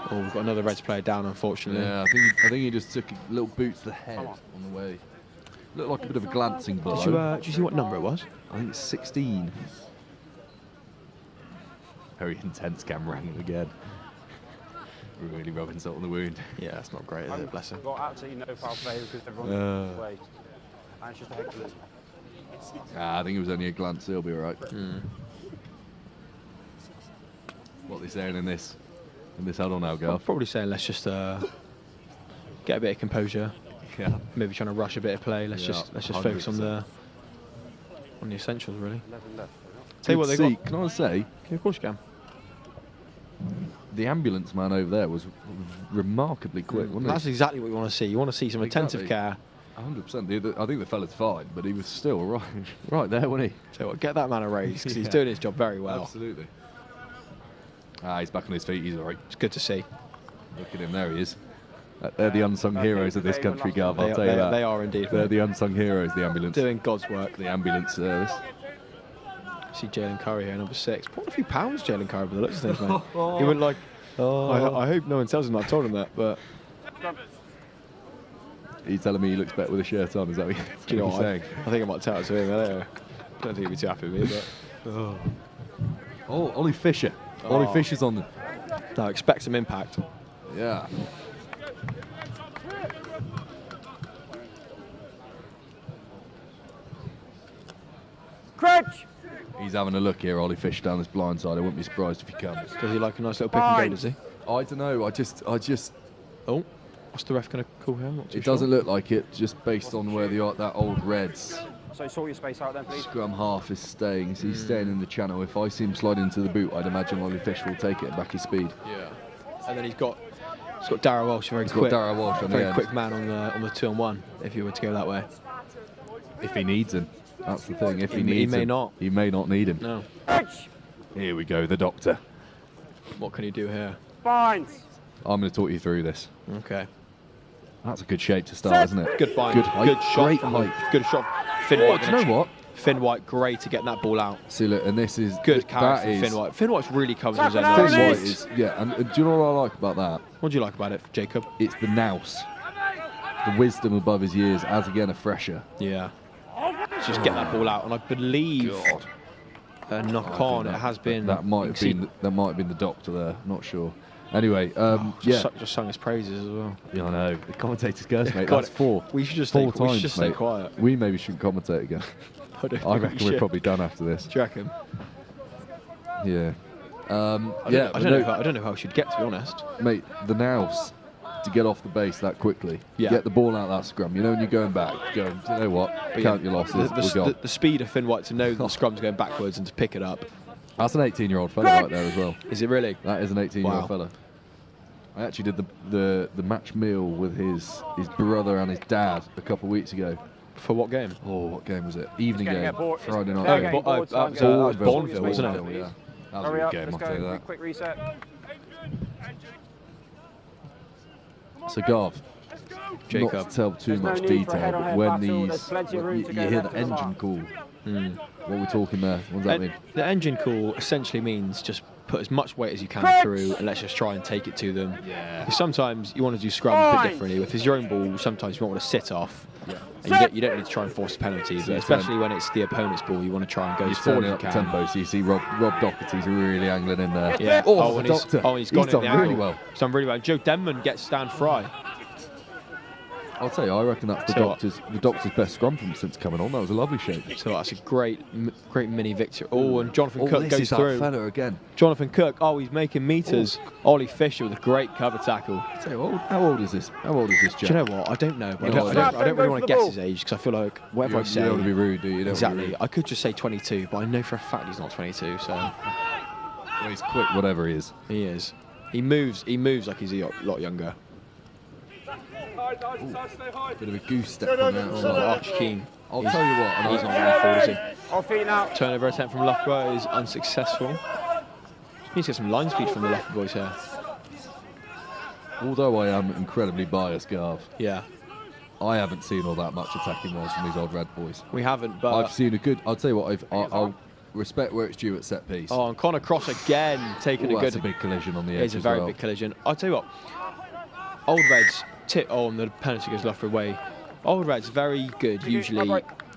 Oh, we've got another Reds player down, unfortunately. Yeah, I think he just took a little boot to the head on the way. Looked like a bit of a glancing blow. Did you see what number it was? I think it's 16. Very intense camera angle again. Really rubbing salt on the wound. Yeah, that's not great, is it? Bless him. Got absolutely no foul play because everyone's away. And it's just a head glance. I think it was only a glance. He'll be all right. What are they saying in this huddle now, girl? I'm probably saying let's just get a bit of composure. Yeah. Maybe trying to rush a bit of play. Let's just focus on the essentials, really. Tell you what they got. Can I say? Of course you can. The ambulance man over there was remarkably quick, wasn't he? That's exactly what you want to see. You want to see some attentive care. 100%. I think the fella's fine, but he was still right there, wasn't he? So what, get that man a raise because he's doing his job very well. Absolutely. He's back on his feet. He's all right. It's good to see. Look at him. There he is. They're the unsung heroes of this country, Gav. I'll tell you that. They are indeed. They're the unsung heroes. The ambulance. Doing God's work. The ambulance service. See Jalen Curry here, number 6. Put a few pounds, Jalen Curry, by the looks of things, mate. He went like, I hope no one tells him that I told him that, but... Are you telling me he looks better with a shirt on? Is that what you're saying? I think I might tell it to him later. Don't think he'd be too happy with me, but... Oh, Ollie Fisher. Ollie Fisher's on the... Now expect some impact. Yeah. Crutch! He's having a look here, Ollie Fisher, down this blind side. I wouldn't be surprised if he comes. Does he like a nice little pick and go, does he? I don't know. I just... Oh, what's the ref going to call him? It doesn't look like it, just based on where that old Reds So sort your space out then, please. scrum half is staying. So he's staying in the channel. If I see him slide into the boot, I'd imagine Ollie Fisher will take it back his speed. Yeah. And then he's got Darryl Walsh, very quick. Darryl Walsh on very quick man on the 2-on-1. If you were to go that way. If he needs him, that's the thing. If he He needs may him, not. He may not need him. No. Here we go, the Doctor. What can he do here? Fine. I'm going to talk you through this. Okay. That's a good shape to start, isn't it? Good bind. Good height. Good shot. Great height. Good shot. Finn White. Do you know what? Finn White, great to get that ball out. See, look, and this is good character from Finn White. Finn White's really covers his own. Finn White is, yeah. And do you know what I like about that? What do you like about it, Jacob? It's the nous, the wisdom above his years, as again a fresher. Yeah. Just get that ball out, and I believe a knock on. It has been. That might have been the doctor there. Not sure. Anyway, yeah. Just sung his praises as well. Yeah, I know. The commentator's curse, mate. That's 4. We should just four stay, times, we should just stay quiet. We maybe shouldn't commentate again. I reckon we're probably done after this. Do you reckon? Yeah. I don't know how I should get, to be honest. Mate, the nous to get off the base that quickly. Yeah. Get the ball out of that scrum. You know when you're going back, going, you know what? Count your losses. The speed of Finn White to know that the scrum's going backwards and to pick it up. That's an 18-year-old fella right there as well. Is it really? That is an 18-year-old fella. I actually did the match meal with his brother and his dad a couple of weeks ago. For what game? Oh, what game was it? Evening game. Friday night. That was Bourneville, wasn't it? Yeah. That was a good game, I'll tell you that. Quick reset. So, Gav, Jacob, not to tell too much detail, but when you hear the engine call, what are we talking there? What does that mean? The engine call essentially means just put as much weight as you can through and let's just try and take it to them. Yeah. Sometimes you want to do scrums a bit differently. If it's your own ball, sometimes you might want to sit off. Yeah. And you don't need to try and force a penalty, but especially when it's the opponent's ball, you want to try and go as forward as you can. Tempo, so you see Rob Doherty's really angling in there. Yeah. Oh, the doctor. He's gone done really well. He's done really well. Joe Denman gets stand fry. I'll tell you, I reckon that's the doctor's best scrum from since coming on. That was a lovely shape. So that's a great mini victory. Oh, and Jonathan Cook goes through. That fella again. Jonathan Cook. Oh, he's making meters. Ollie Fisher with a great cover tackle. I'll tell you, how old is this? How old is this chap? Do you know what? I don't know. But I don't really want to guess his age because I feel like whatever I say. You don't want to be rude, do you? Exactly. I could just say 22, but I know for a fact he's not 22. So. Well, he's quick, whatever he is. He is. He moves like he's a lot younger. Ooh, bit of a goose step on there. Arch Keane. I'll tell you what. He's not going forward, is he? Off feet now. Turnover attempt from Loughborough is unsuccessful. Needs to get some line speed from the Loughborough boys here. Although I am incredibly biased, Gav. Yeah. I haven't seen all that much attacking wise from these Old Red boys. We haven't, but I've seen a good. I'll tell you what. I'll respect where it's due at set piece. Oh, and Connor Cross again taking a good. That's a big collision on the edge. It's a very big collision. I'll tell you what. Old Reds tip on the penalty goes Loughborough way. Old Reds very good usually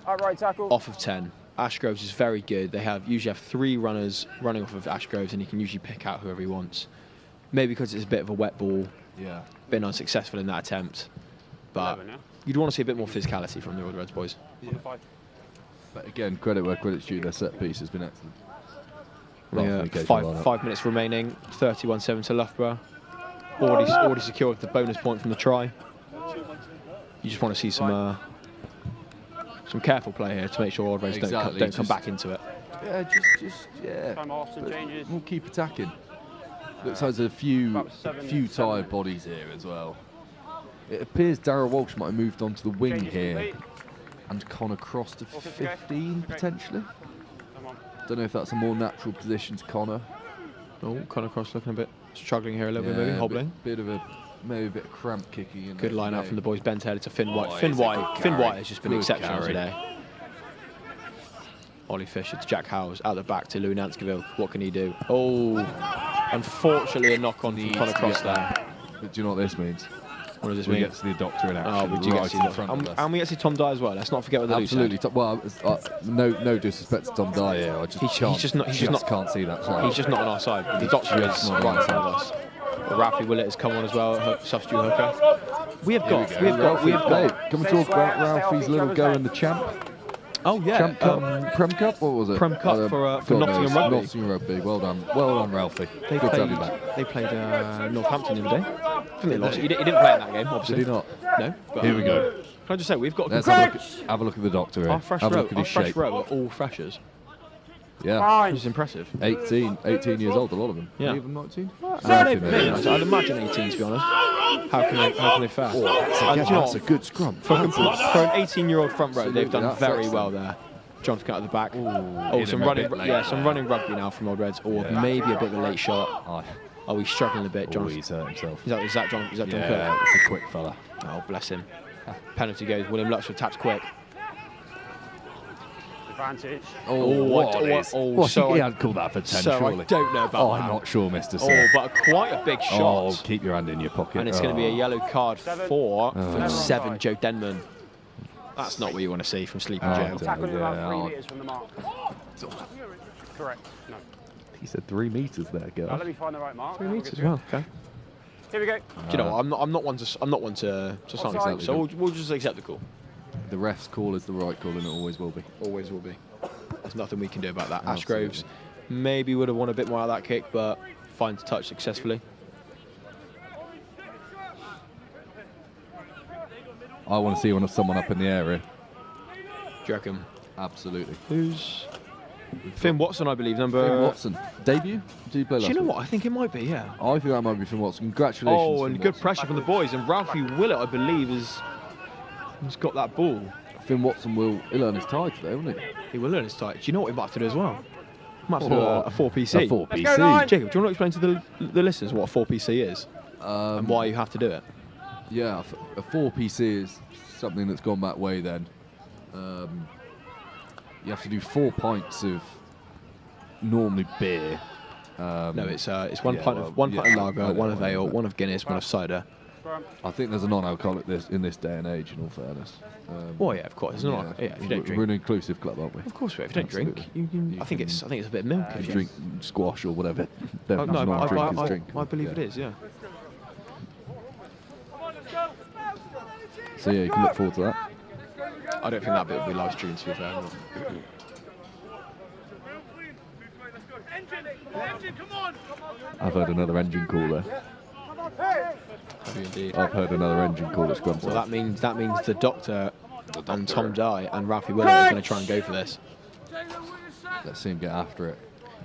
off of 10. Ashgroves is very good. They usually have 3 runners running off of Ashgroves, and he can usually pick out whoever he wants. Maybe because it's a bit of a wet ball. Yeah. Been unsuccessful in that attempt, but you'd want to see a bit more physicality from the Old Reds boys. Yeah. But again, credit where credit's due. Their set piece has been excellent. Yeah, 5 minutes remaining. 31-7 to Loughborough. Already secured the bonus point from the try. You just want to see some careful play here to make sure Old Reds don't come back into it. Yeah, yeah. Time off, some changes. We'll keep attacking. Looks like there's a few tired bodies here as well. It appears Darrell Walsh might have moved on to the wing here, and Connor Cross to 15 potentially. Don't know if that's a more natural position to Connor. Oh, Connor Cross looking a bit struggling here a little bit, maybe hobbling. Maybe a bit of cramp kicking. Good line out from the boys. Bent headed to Finn White. Finn White has just been exceptional today. Ollie Fisher to Jack Howes, out the back to Louis Nanskerville. What can he do? Oh, unfortunately a knock on from Connor Cross there. But do you know what this means? What does this we mean? get to see the doctor in action. Oh, we do get to see the doctor. And we get to see Tom Dye as well. Let's not forget what the Absolutely. Well, no disrespect to Tom Dye here. He just can't see that side. He's just not on our side. The doctor is right in front of us. Ralphie Willett has come on as well, substitute hooker. We have got. Can we talk about Ralphie's little go in the champ? Oh yeah, Champ Cup, Prem Cup. What was it? Prem Cup for Nottingham Rugby. Nottingham Rugby. Well done, Ralphie. Good to have you back. They played Northampton the other day. I think they lost. He didn't play in that game, obviously. Did he not? No. But, here we go. Can I just say we've got. Let's have a look at the doctor here. Our fresh row are all freshers. Yeah, which is impressive. 18 years old, a lot of them. Yeah. Even 19? Maybe. I'd imagine 18, to be honest. How can they fare? That's a good scrum. For an 18-year-old front row, they've done very well there. Jonathan got at the back. Some running rugby now from Old Reds, or maybe a bit of a late shot. Oh, he's struggling a bit, John. Oh, he's hurt himself. Is that John? Is that John Yeah, Cook? it's a quick fella. Oh, bless him. Penalty goes. William Luxford taps quick. Advantage. He hadn't called that for 10, so surely. I don't know about that. I'm not sure, Mr. Oh, Sir. but quite a big shot. Oh, keep your hand in your pocket. And it's going to be a yellow card for 7, Joe Denman. That's not what you want to see from Sleeping Joe. Tackling about 3 metres from the mark. Correct. No. He said 3 metres there, girl. Let me find the right mark. 3 metres as well. Okay. Here we go. Do you know what? I'm not one to sign it. So we'll just accept the call. The ref's call is the right call, and it always will be. Always will be. There's nothing we can do about that. Ashgroves maybe would have won a bit more out of that kick, but finds touch successfully. I want to see someone up in the area. Do you reckon? Absolutely. Who's Finn Watson, I believe, number... Finn Watson. Debut? Did he play last Do you know week? what? I think it might be, yeah. I think that might be Finn Watson. Congratulations. Oh, and Finn good Watson. pressure from the boys. And Ralphie Willett, I believe, has got that ball. Finn Watson he'll earn his tie today, won't he? He will earn his tie. Do you know what he might have to do as well? He might have to do a 4PC. A 4PC. Jacob, do you want to explain to the listeners what a 4PC is? And why you have to do it? Yeah, a 4PC is something that's gone that way then. You have to do 4 pints of normally beer. No, it's one pint of lager, one of ale, one of Guinness, one of cider. I think there's a non-alcoholic in this day and age, in all fairness. Well, yeah, of course. It's not. Yeah, if you don't drink. We're an inclusive club, aren't we? Of course we are. If you don't drink, you can. I think it's a bit of milk. You drink squash or whatever. No, drink. I believe it is. Yeah. So yeah, you can look forward to that. I don't think that bit will be live streamed, to be fair. I've heard another engine call there. Have you indeed? I've heard another engine call that's gone. Well, that means the Doctor and Tom Dye and Ralphie Willett are going to try and go for this. Let's see him get after it.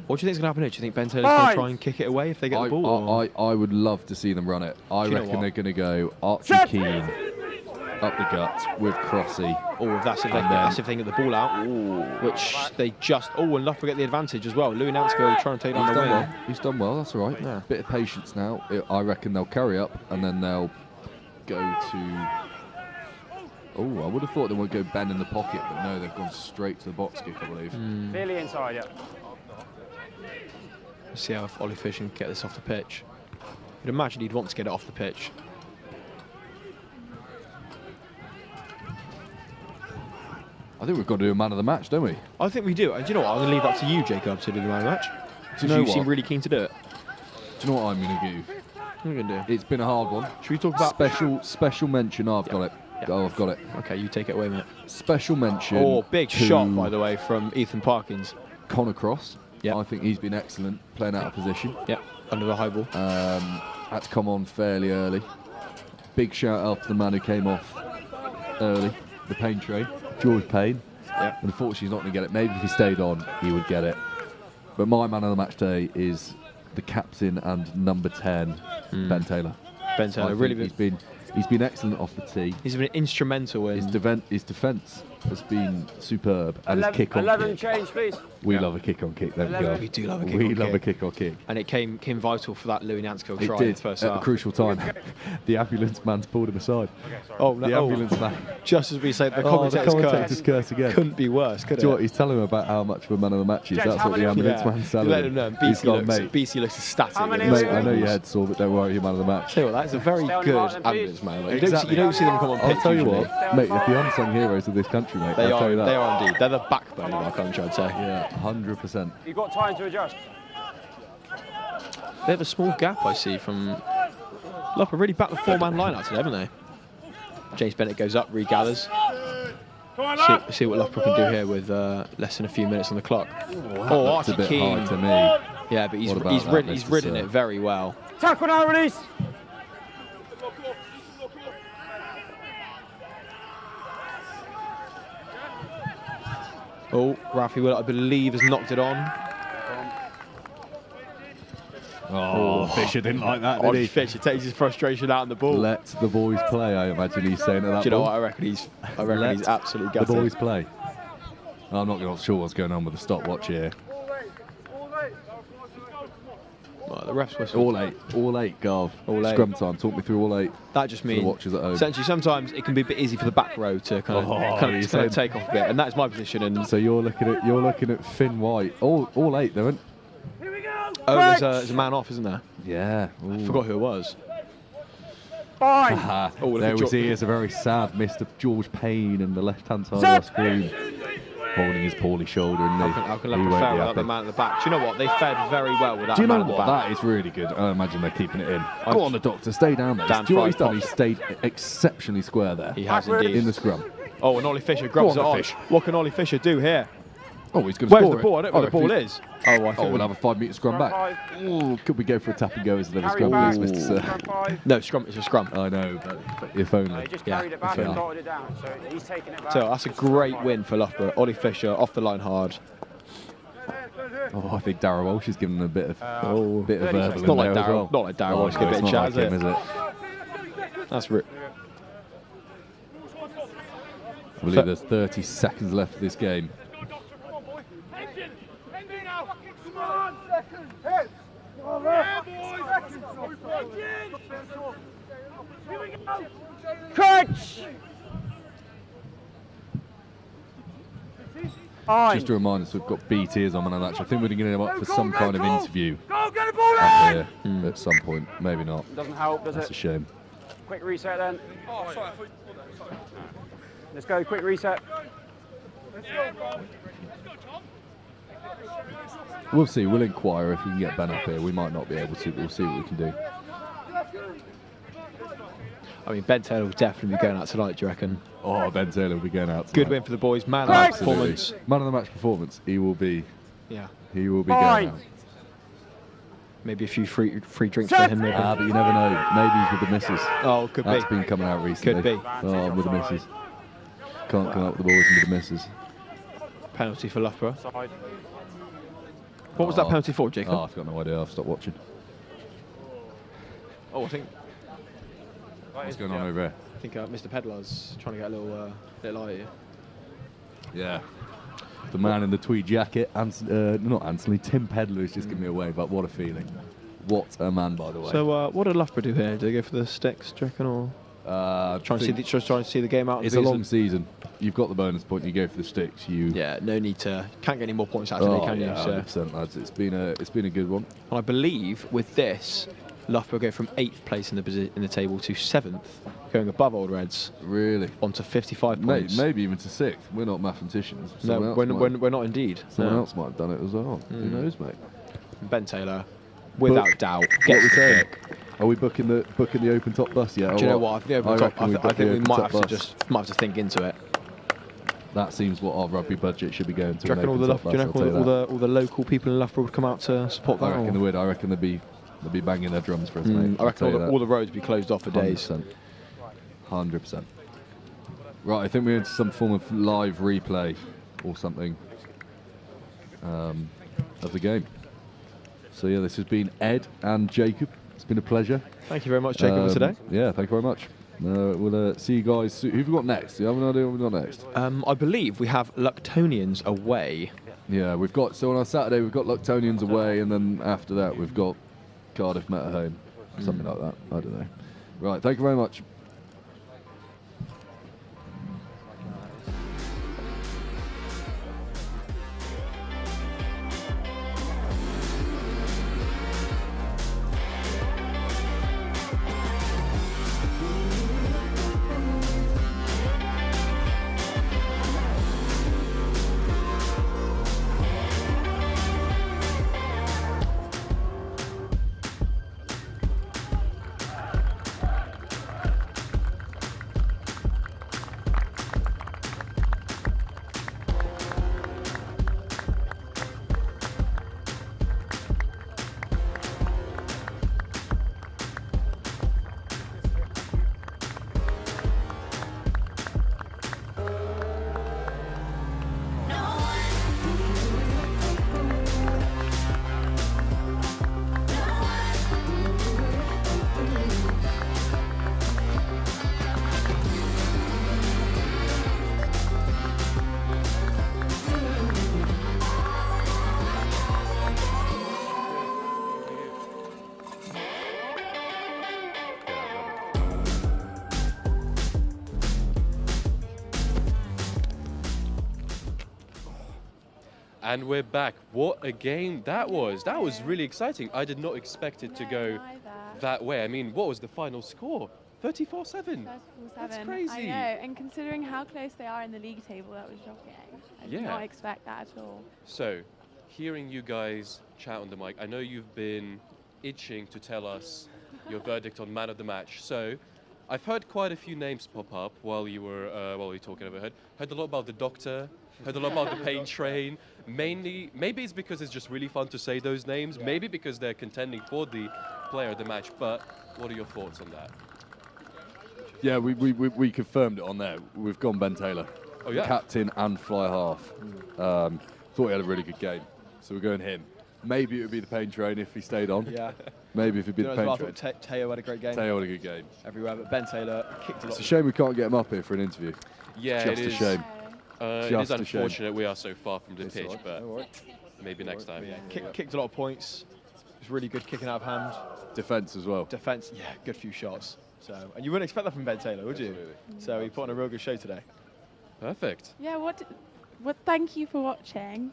What do you think is going to happen here? Do you think Ben Taylor's going to try and kick it away if they get the ball? I would love to see them run it. I reckon they're going to go Archie Keane up the guts with Crossy. Oh, that's if they get the ball out. Ooh. Which they just... Oh, and Loughborough get the advantage as well. Louis Nansfield trying to take down the wing. He's done well, that's all right. Yeah. Bit of patience now. I reckon they'll carry up and then they'll go to... Oh, I would have thought they would go Ben in the pocket, but no, they've gone straight to the box kick, I believe. Nearly inside, yeah. Let's see how Ollie Fish can get this off the pitch. You'd imagine he'd want to get it off the pitch. I think we've got to do a man of the match, don't we? I think we do. Do you know what? I'm going to leave that to you, Jacob, to do the man of the match. Do you know you seem really keen to do it. Do you know what I'm going to do? What are you going to do? It's been a hard one. Should we talk about... Special mention. Oh, I've got it. Yeah. Oh, I've got it. Okay, you take it away, mate. Special mention. Oh, big shot, by the way, from Ethan Parkins. Connor Cross. Yeah. I think he's been excellent playing out of position. Yeah, under the high ball. Had to come on fairly early. Big shout out to the man who came off early, the Payne tray, George Payne. Yeah. Unfortunately, he's not going to get it. Maybe if he stayed on, he would get it. But my man of the match day is the captain and number 10, Ben Taylor. Ben Taylor, really he's been excellent off the tee. He's been instrumental in... His defence has been superb. And his kick on 11 kick. change, please. We love a kick on kick, don't we, girls? We do love a kick on We kick. love a kick on kick. And it came vital for that Louis Nansfield try It did, in the first at a half. crucial time. The ambulance man's pulled him aside. Oh, no. The ambulance man. Just as we say, the commentator's curse again. Couldn't be worse, could it? Do you know what? He's telling him about how much of a man of the match he is. That's what the ambulance man's telling Let him. him know. He's gone, mate. BC looks ecstatic. Mate, I know your head's sore, but don't worry, you're man of the match. Tell you what, that's a very good ambulance man. Like, you don't see them come on pitch. I'll tell you usually. what, mate, they're the unsung heroes of this country, mate. They I'll tell you that. They are indeed. They're the backbone of our country, I'd say. Yeah, 100%. You've got time to adjust. They have a small gap, I see, from... Loughborough really backed the four-man line out today, haven't they? James Bennett goes up, regathers. See what Loughborough can do here with less than a few minutes on the clock. Oh, that's a bit high to me. Yeah, but he's ridden it very well. Tackle now, release. Oh, Ralphie Willett, I believe, has knocked it on. Oh, Fisher didn't like that, did he? Fisher takes his frustration out on the ball. Let the boys play, I imagine he's saying at that Do you know ball. what? I reckon he's absolutely gutted. The boys play. I'm not sure what's going on with the stopwatch here. Well, The refs whistle. All eight, Garv. All 8. Scrum time. Talk me through all 8. That just means the watchers at home. Essentially, sometimes it can be a bit easy for the back row to kind of take off a bit, and that's my position. And so you're looking at Finn White. All 8, there. Oh, there's a man off, isn't there? Yeah. I forgot who it was. There we see is a very sad Mr. George Payne in the left-hand side of our screen, holding his poorly shoulder. How can Loughborough fail without the man at the back? Do you know what? They fared very well with that. Do you man know at the what? back. That is really good. I imagine they're keeping it in. Go on, the doctor. Stay down there. Dan Do you know what he's done? Fry He's stayed exceptionally square there. He has indeed. In the scrum. Oh, and Ollie Fisher grabs it on. What can Ollie Fisher do here? Oh, he's going to score Where's the ball? I don't know where the ball is. Oh, we'll have a 5-metre scrum back. Ooh, could we go for a tap and go instead of a scrum, please, Mr. Sir? No, scrum. It's a scrum. I know, but if only. He just carried it back and dotted it down, so he's taking it back. So that's a great win for Loughborough. Ollie Fisher off the line hard. Oh, I think Darragh Walsh has given him a bit of verbal It's not like in there as well. Not like Darragh Walsh give a bit of chat, is it? That's I believe there's 30 seconds left of this game. Crunch! Just to remind us, we've got BTs on Man of the Match. I think we're going to get him up for some kind of interview Go, get the ball up here at some point. Maybe not. Doesn't help, does That's it? a shame. Quick reset then. Let's go, quick reset. We'll see. We'll inquire if we can get Ben up here. We might not be able to, but we'll see what we can do. I mean, Ben Taylor will definitely be going out tonight, do you reckon? Oh, Ben Taylor will be going out tonight. Good win for the boys. Man of the match performance. Man of the match performance. He will be. Yeah. He will be going out. Maybe a few free drinks for him. Maybe. But you never know. Maybe he's with the missus. Oh, could be. That's been coming out recently. Could be. Oh, I'm with the missus. Can't come up with the boys and with the missus. Penalty for Loughborough. What was that penalty for, Jacob? Oh, I've got no idea. I've stopped watching. Oh, I think. What's going on over here? I think Mr. Pedlar's trying to get a little light here. Yeah. The man in the tweed jacket, not Anthony, Tim Pedler has just given me away, but what a feeling. What a man, by the way. So, what did Loughborough do here? Did they go for the sticks, do you reckon, or trying to see the game out? It's a long season. You've got the bonus point. You go for the sticks. Yeah, no need to. Can't get any more points out of today, can you? Yeah, 100%, lads. It's been a good one. And I believe with this, Loughborough go from 8th place in the table to 7th, going above Old Reds. Really? Onto 55 points. Maybe even to 6th. We're not mathematicians. No, we're not indeed. Someone else might have done it as well. Who knows, mate? Ben Taylor, without doubt, what we saying? Are we booking the open top bus yet? Do you know what? I think we might have to think into it. That seems what our rugby budget should be going to. Do you reckon all the local people in Loughborough would come out to support that? I reckon they would. I reckon they'd be banging their drums for us, mate. I reckon all the roads would be closed off for days. 100%. Right, I think we're into some form of live replay or something of the game. So yeah, this has been Ed and Jacob. It's been a pleasure. Thank you very much, Jacob, for today. Yeah, thank you very much. We'll see you guys soon. Who've we got next? Do you have an idea what we've got next? I believe we have Loughboroughians away. Yeah, we've got, so on our Saturday we've got Loughboroughians away, and then after that we've got Cardiff Met at home. Something like that. I don't know. Right, thank you very much. And we're back. What a game that was. That was really exciting. I did not expect it to go that way. I mean, what was the final score? 34-7. That's crazy. I know, and considering how close they are in the league table, that was shocking. I did not expect that at all. So, hearing you guys chat on the mic, I know you've been itching to tell us your verdict on man of the match. So, I've heard quite a few names pop up while you were talking overhead. Heard a lot about the doctor. Heard a lot about the pain train. Mainly, maybe it's because it's just really fun to say those names. Yeah. Maybe because they're contending for the player of the match. But what are your thoughts on that? Yeah, we confirmed it on there. We've gone Ben Taylor. Oh yeah. Captain and fly half. Thought he had a really good game. So we're going him. Maybe it would be the pain train if he stayed on. Yeah. Maybe if it'd be the pain train. Teo had a great game. Teo had a good game. Everywhere, but Ben Taylor kicked a lot. It's a shame we can't get him up here for an interview. Yeah, just it a is. Shame. It is unfortunate we are so far from the pitch, but maybe next time. Yeah. Kicked a lot of points. It was really good kicking out of hand. Defence as well. Defence, yeah, good few shots. So, and you wouldn't expect that from Ben Taylor, would you? So he put on a real good show today. Perfect. Yeah, what thank you for watching.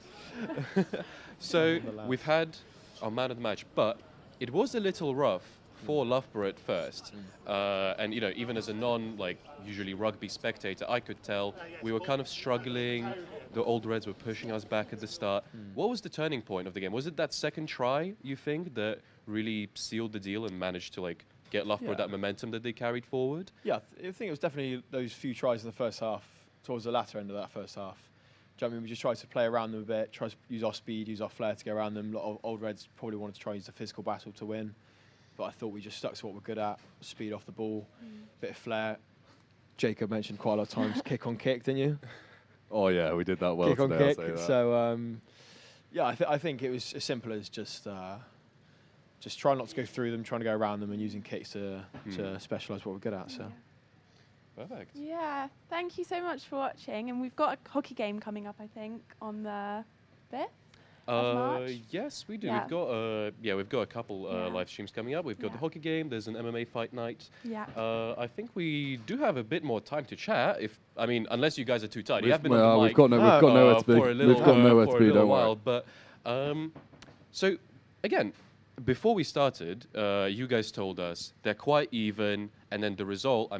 So we've had our man of the match, but it was a little rough for Loughborough at first. And you know, even as a usually rugby spectator, I could tell we were kind of struggling. The Old Reds were pushing us back at the start. What was the turning point of the game? Was it that second try, you think, that really sealed the deal and managed to get Loughborough that momentum that they carried forward? Yeah, I think it was definitely those few tries in the first half, towards the latter end of that first half. Do you know what I mean? We just tried to play around them a bit, try to use our speed, use our flair to get around them. A lot of Old Reds probably wanted to try and use the physical battle to win. But I thought we just stuck to what we're good at, speed off the ball, bit of flair. Jacob mentioned quite a lot of times kick on kick, didn't you? Oh yeah, we did that well kick today, on kick. I'll say that. So yeah, I think it was as simple as just try not to go through them, trying to go around them, and using kicks to specialise what we're good at. So. Perfect. Yeah, thank you so much for watching. And we've got a hockey game coming up, I think, on the 5th of March. Yes, we do. Yeah. We've got a couple live streams coming up. We've got the hockey game. There's an MMA fight night. Yeah. I think we do have a bit more time to chat. Unless you guys are too tired. We've got nowhere to be. We've got nowhere to be. Don't worry. But so again, before we started, you guys told us they're quite even, and then the result.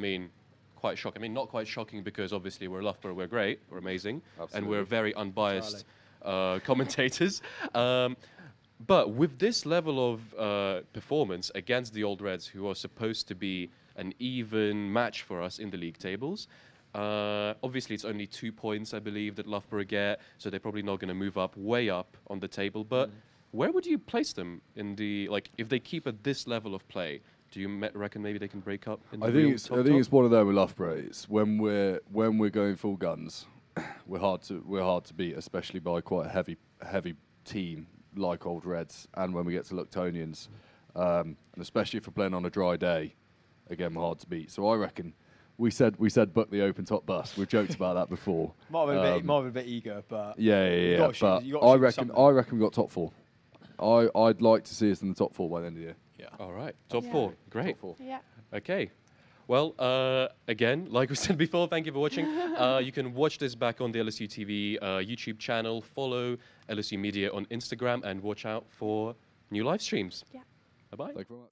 Quite shocking. Not quite shocking because obviously we're Loughborough, we're great, we're amazing, and we're very unbiased commentators. But with this level of performance against the Old Reds, who are supposed to be an even match for us in the league tables, obviously it's only 2 points, I believe, that Loughborough get, so they're probably not going to move up way up on the table. But where would you place them in the if they keep at this level of play? Do you reckon maybe they can break up? In the I think it's one of them with Loughborough. It's when we're going full guns, we're hard to beat, especially by quite a heavy team like Old Reds, and when we get to Luctonians, and especially if we're playing on a dry day, again we're hard to beat. So I reckon we said book the open top bus. We've joked about that before. Might have been a bit eager, but yeah. But I reckon we got top 4. I'd like to see us in the top 4 by the end of the year. Yeah. All right. Top 4. Great. Top 4. Yeah. Okay. Well, again, like we said before, thank you for watching. You can watch this back on the LSUTV YouTube channel. Follow LSU Media on Instagram and watch out for new live streams. Yeah. Bye-bye. Thank you very much.